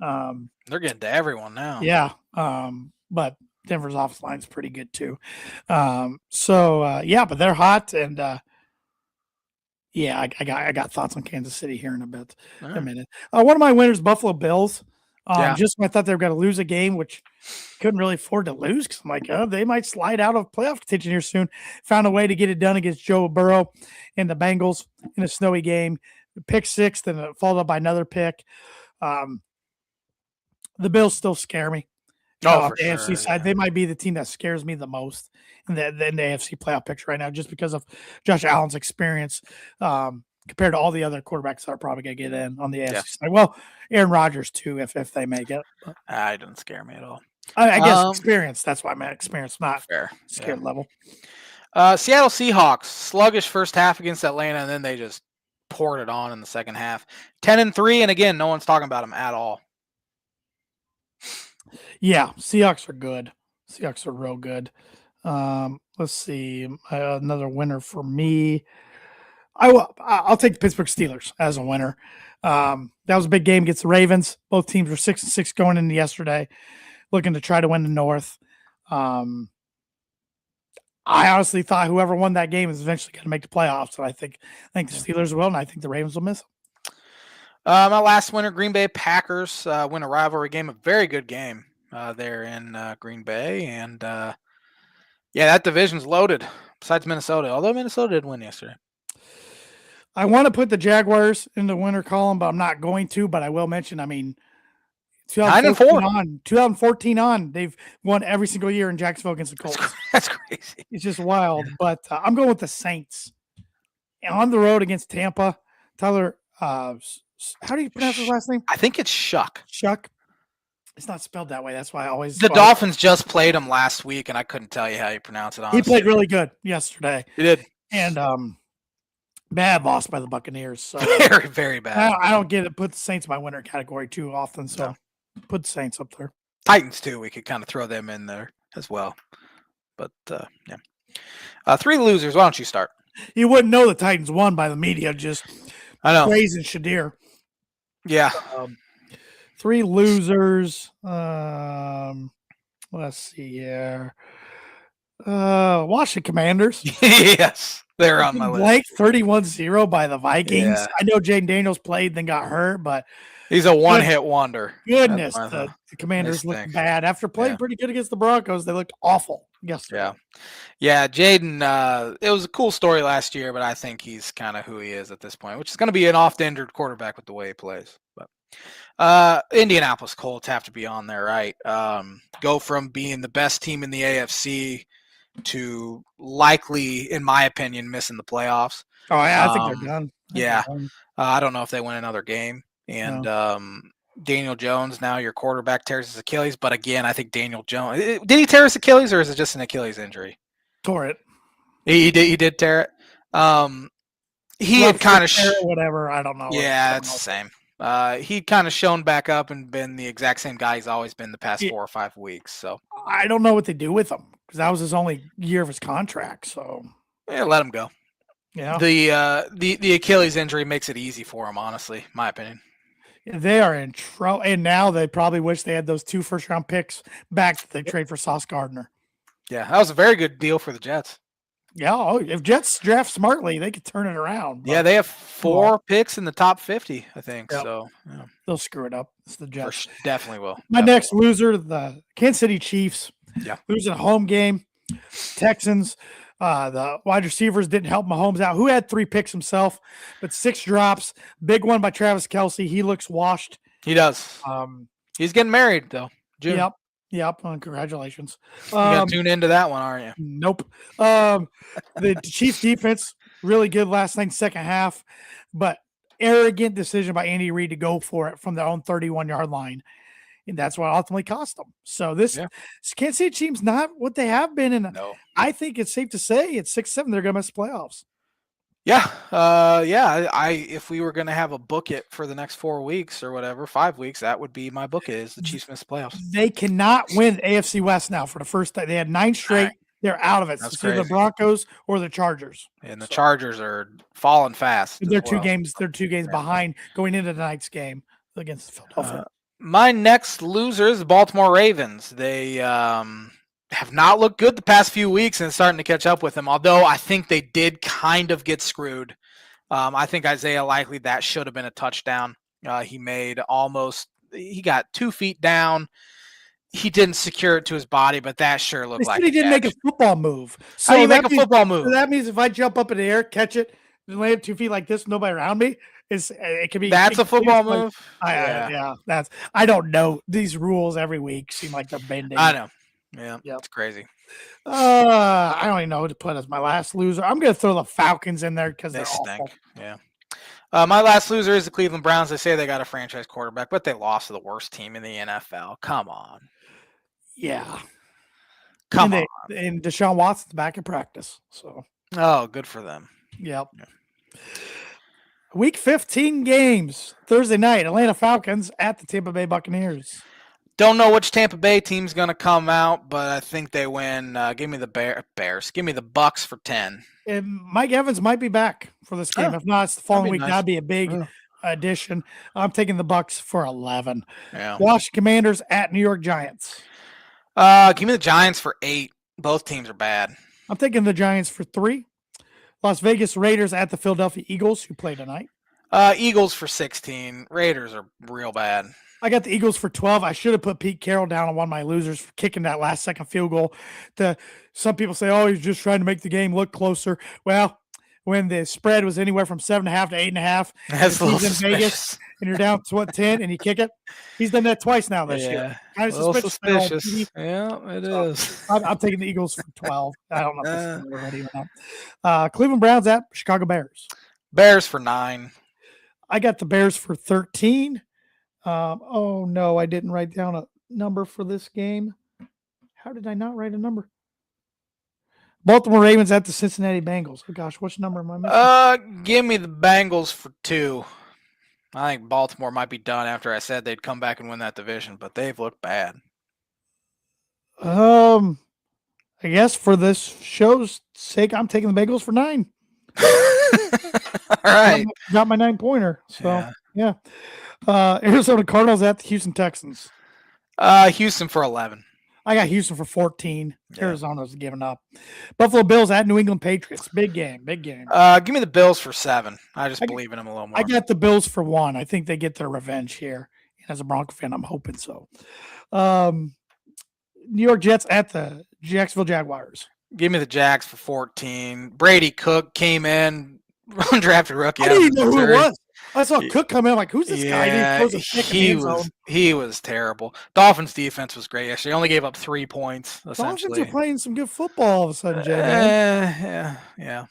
They're getting to everyone now.
Yeah, but Denver's offensive line is pretty good too. But they're hot, and I got thoughts on Kansas City here in a minute. One of my winners, Buffalo Bills.
Yeah.
Just when I thought they were going to lose a game, which couldn't really afford to lose because I'm like, oh, they might slide out of playoff contention here soon. Found a way to get it done against Joe Burrow and the Bengals in a snowy game. Pick six, then followed up by another pick. The Bills still scare me.
Oh,
On
for
the AFC
sure.
side,
Yeah.
they might be the team that scares me the most in the AFC playoff picture right now, just because of Josh Allen's experience compared to all the other quarterbacks that are probably going to get in on the AFC
Yeah.
side. Well, Aaron Rodgers too, if they make it. But
It doesn't scare me at all.
I guess experience. That's why I meant experience, not
Fair.
scared level.
Seattle Seahawks, sluggish first half against Atlanta, and then they just poured it on in the second half. 10-3, and again, no one's talking about them at all.
Yeah, Seahawks are good. Seahawks are real good. Let's see. Another winner for me. I'll take the Pittsburgh Steelers as a winner. That was a big game against the Ravens. Both teams were 6-6 going into yesterday, looking to try to win the North. I honestly thought whoever won that game is eventually going to make the playoffs. So I think the Steelers will, and I think the Ravens will miss them.
My last winner, Green Bay Packers, win a rivalry game, a very good game there in Green Bay. And that division's loaded, besides Minnesota, although Minnesota did win yesterday.
I want to put the Jaguars in the winner column, but I'm not going to. But I will mention, 2014 on, they've won every single year in Jacksonville against the Colts.
That's crazy.
It's just wild. But I'm going with the Saints. On the road against Tampa, Tyler, how do you pronounce his last name?
I think it's Shuck.
Shuck. It's not spelled that way. That's why I always.
The Dolphins just played him last week, and I couldn't tell you how you pronounce it. Honestly.
He played really good yesterday.
He did.
And bad loss by the Buccaneers. So
very, very bad.
I don't get it. Put the Saints in my winner category too often. So put the Saints up there.
Titans too. We could kind of throw them in there as well. But three losers. Why don't you start?
You wouldn't know the Titans won by the media just praising Shadir.
Yeah.
Three losers. Let's see here. Washington Commanders.
Yes. They're on my list.
31-0 by the Vikings.
Yeah.
I know Jaden Daniels played, then got hurt, but
he's a one-hit wonder.
Goodness, the Commanders looked bad. After playing pretty good against the Broncos, they looked awful yesterday.
Yeah, Jaden, it was a cool story last year, but I think he's kind of who he is at this point, which is going to be an oft-injured quarterback with the way he plays. But Indianapolis Colts have to be on there, right? Go from being the best team in the AFC to likely, in my opinion, missing the playoffs.
Oh, yeah, I think they're done.
I don't know if they win another game. And Daniel Jones, now your quarterback, tears his Achilles. But again, I think Daniel Jones, did he tear his Achilles or is it just an Achilles injury?
Tore it.
He did tear it. He had kind of
whatever. I don't know.
Yeah, it's the same. He kind of shown back up and been the exact same guy he's always been the past 4 or 5 weeks. So
I don't know what they do with him because that was his only year of his contract. So
let him go.
Yeah.
The Achilles injury makes it easy for him, honestly, my opinion.
They are in trouble, and now they probably wish they had those 2 first-round picks back that they trade for Sauce Gardner.
Yeah, that was a very good deal for the Jets.
Yeah, if Jets draft smartly, they could turn it around.
Yeah, they have 4 picks in the top 50, I think. Yep. So
they'll screw it up. It's the Jets.
Definitely will.
My next loser, the Kansas City Chiefs.
Yeah,
losing a home game. Texans. The wide receivers didn't help Mahomes out, who had 3 picks himself, but 6 drops. Big one by Travis Kelce. He looks washed.
He does. He's getting married, though. June.
Yep. Congratulations.
You got to tune into that one, aren't you?
Nope. The Chiefs defense, really good last night, second half, but arrogant decision by Andy Reid to go for it from their own 31-yard line. And that's what ultimately cost them. So this Kansas City team's not what they have been. And I think it's safe to say at 6-7, they're going to miss the playoffs.
Yeah. If we were going to have a book it for the next 4 weeks or whatever, 5 weeks, that would be my book is the Chiefs miss the playoffs.
They cannot win AFC West now for the first time. They had 9 straight. Right. They're out of it. That's either the Broncos or the Chargers.
And the Chargers are falling fast.
They're 2 games. They're 2 games behind going into tonight's game against Philadelphia.
My next loser is the Baltimore Ravens. They have not looked good the past few weeks and starting to catch up with them, although I think they did kind of get screwed. I think Isaiah Likely, that should have been a touchdown. He made almost he got 2 feet down. He didn't secure it to his body, but that sure
They
looked
said
like
he
a
didn't make a
catch.
football move.
How do
So
you make
that
a
means
football move?
that means if I jump up in the air, catch it, and land 2 feet like this, nobody around me, it can be.
That's a football move?
Yeah, that's. I don't know. These rules every week seem like they're bending.
I know. Yeah,
Yep.
it's crazy.
I don't even know who to put as my last loser. I'm going to throw the Falcons in there because
They
they're
stink.
awful.
Yeah. My last loser is the Cleveland Browns. They say they got a franchise quarterback, but they lost to the worst team in the NFL. Come on.
Yeah.
Come
and
on.
And Deshaun Watson's back in practice. So,
Oh, good for them.
yep.
Yeah.
Week 15 games. Thursday night, Atlanta Falcons at the Tampa Bay Buccaneers.
Don't know which Tampa Bay team's going to come out, but I think they win. Give me the Bears. Give me the Bucks for 10.
And Mike Evans might be back for this game. If not, it's the following week.
Nice.
That'd be a big addition. I'm taking the Bucks for 11.
Yeah.
Washington Commanders at New York Giants.
Give me the Giants for 8. Both teams are bad.
I'm taking the Giants for 3. Las Vegas Raiders at the Philadelphia Eagles, who play tonight.
Eagles for 16. Raiders are real bad.
I got the Eagles for 12. I should have put Pete Carroll down on one of my losers for kicking that last second field goal. Some people say, oh, he's just trying to make the game look closer. Well, when the spread was anywhere from 7.5 to 8.5,
that's a little
in Vegas, and you're down to 10, and you kick it. He's done that twice now this year. Kind of
suspicious. Yeah, it is.
I'm taking the Eagles for 12. I don't know if it's already or not. Cleveland Browns at Chicago Bears.
Bears for 9.
I got the Bears for 13. Oh, no, I didn't write down a number for this game. How did I not write a number? Baltimore Ravens at the Cincinnati Bengals. Oh, gosh, which number am I missing?
Give me the Bengals for 2. I think Baltimore might be done after I said they'd come back and win that division, but they've looked bad.
I guess for this show's sake, I'm taking the Bengals for 9.
All right.
Got my 9-pointer. So, yeah. Arizona Cardinals at the Houston Texans.
Houston for 11.
I got Houston for 14. Yeah. Arizona's giving up. Buffalo Bills at New England Patriots. Big game. Big game.
Give me the Bills for 7. I just believe in them a little more.
I got the Bills for 1. I think they get their revenge here. As a Bronco fan, I'm hoping so. New York Jets at the Jacksonville Jaguars.
Give me the Jags for 14. Brady Cook came in, undrafted rookie.
I didn't even know who it was. I saw Cook come in. I'm like, who's this guy?
He was terrible. Dolphins defense was great yesterday. Only gave up 3 points, essentially.
Dolphins are playing some good football all of a sudden, Jay.
Yeah.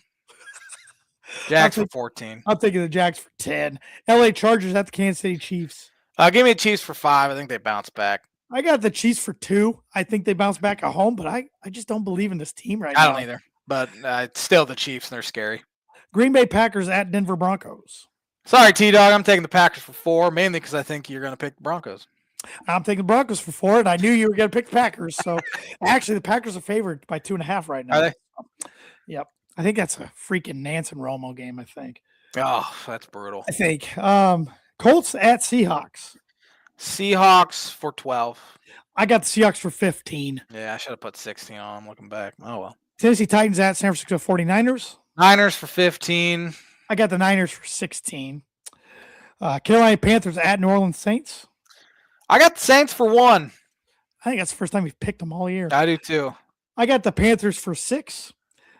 Jags for 14.
I'm taking the Jags for 10. LA Chargers at the Kansas City Chiefs.
Give me the Chiefs for 5. I think they bounce back.
I got the Chiefs for 2. I think they bounce back at home, but I just don't believe in this team now.
I don't either. But still the Chiefs, and they're scary.
Green Bay Packers at Denver Broncos.
Sorry, T-Dog. I'm taking the Packers for 4, mainly because I think you're going to pick the Broncos.
I'm taking the Broncos for 4, and I knew you were going to pick the Packers. So, actually, the Packers are favored by 2.5 right now.
Are they?
Yep. I think that's a freaking Nance and Romo game, I think.
Oh, that's brutal.
I think. Colts at Seahawks.
Seahawks for 12.
I got the Seahawks for 15.
Yeah, I should have put 16 on. I'm looking back. Oh, well.
Tennessee Titans at San Francisco 49ers.
Niners for 15.
I got the Niners for 16. Carolina Panthers at New Orleans Saints.
I got the Saints for 1.
I think that's the first time we've picked them all year.
I do too.
I got the Panthers for 6.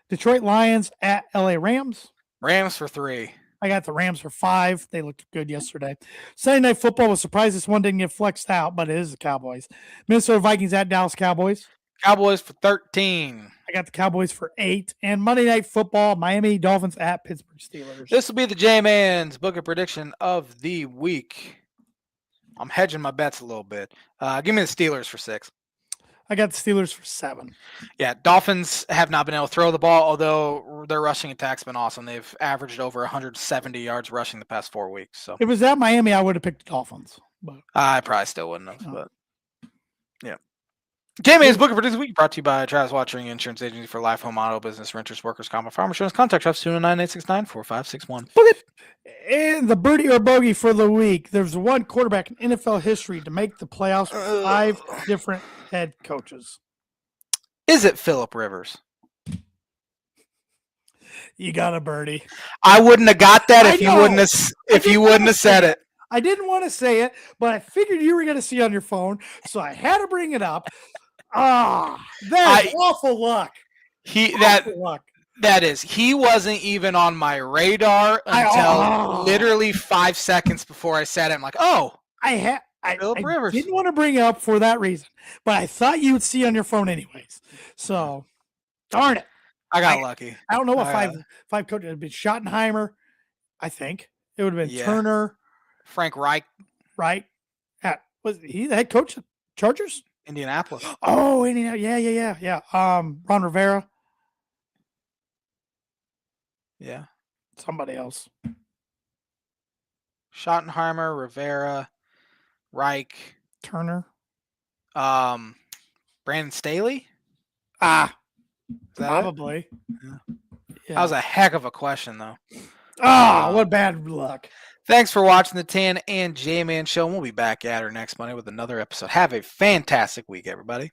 Detroit Lions at LA Rams.
Rams for 3.
I got the Rams for 5. They looked good yesterday. Sunday Night Football was surprised this one didn't get flexed out, but it is the Cowboys. Minnesota Vikings at Dallas Cowboys.
Cowboys for 13.
I got the Cowboys for 8. And Monday Night Football, Miami Dolphins at Pittsburgh Steelers.
This will be the J-Man's book of prediction of the week. I'm hedging my bets a little bit. Give me the Steelers for 6.
I got the Steelers for 7.
Yeah, Dolphins have not been able to throw the ball, although their rushing attack's been awesome. They've averaged over 170 yards rushing the past 4 weeks. So
if it was at Miami, I would have picked the Dolphins. But
I probably still wouldn't have. But yeah. J-Man's book of prediction week brought to you by Travis Watching Insurance Agency for life, home, auto, business, renters, workers, common, farm insurance. Contact Travis 209-869-4561. Book it.
And the birdie or bogey for the week. There's one quarterback in NFL history to make the playoffs with 5 different head coaches.
Is it Phillip Rivers?
You got a birdie.
I wouldn't have got that if you wouldn't have said it.
I didn't want to say it, but I figured you were going to see on your phone, so I had to bring it up. That is awful luck.
Awful luck. That is. He wasn't even on my radar until literally 5 seconds before I said it. I'm like, oh,
I didn't want to bring it up for that reason, but I thought you would see on your phone anyways. So, darn it.
I got lucky.
I don't know what five coaches. It would have been Schottenheimer, I think. It would have been Turner.
Frank Reich.
Right. Was he the head coach of Chargers?
Indianapolis.
Oh, Indianapolis. Yeah. Ron Rivera.
Yeah.
Somebody else.
Schottenheimer, Rivera, Reich.
Turner.
Brandon Staley?
Probably.
Yeah. That was a heck of a question, though.
What bad luck.
Thanks for watching the Tan and J-Man Show. We'll be back at her next Monday with another episode. Have a fantastic week, everybody.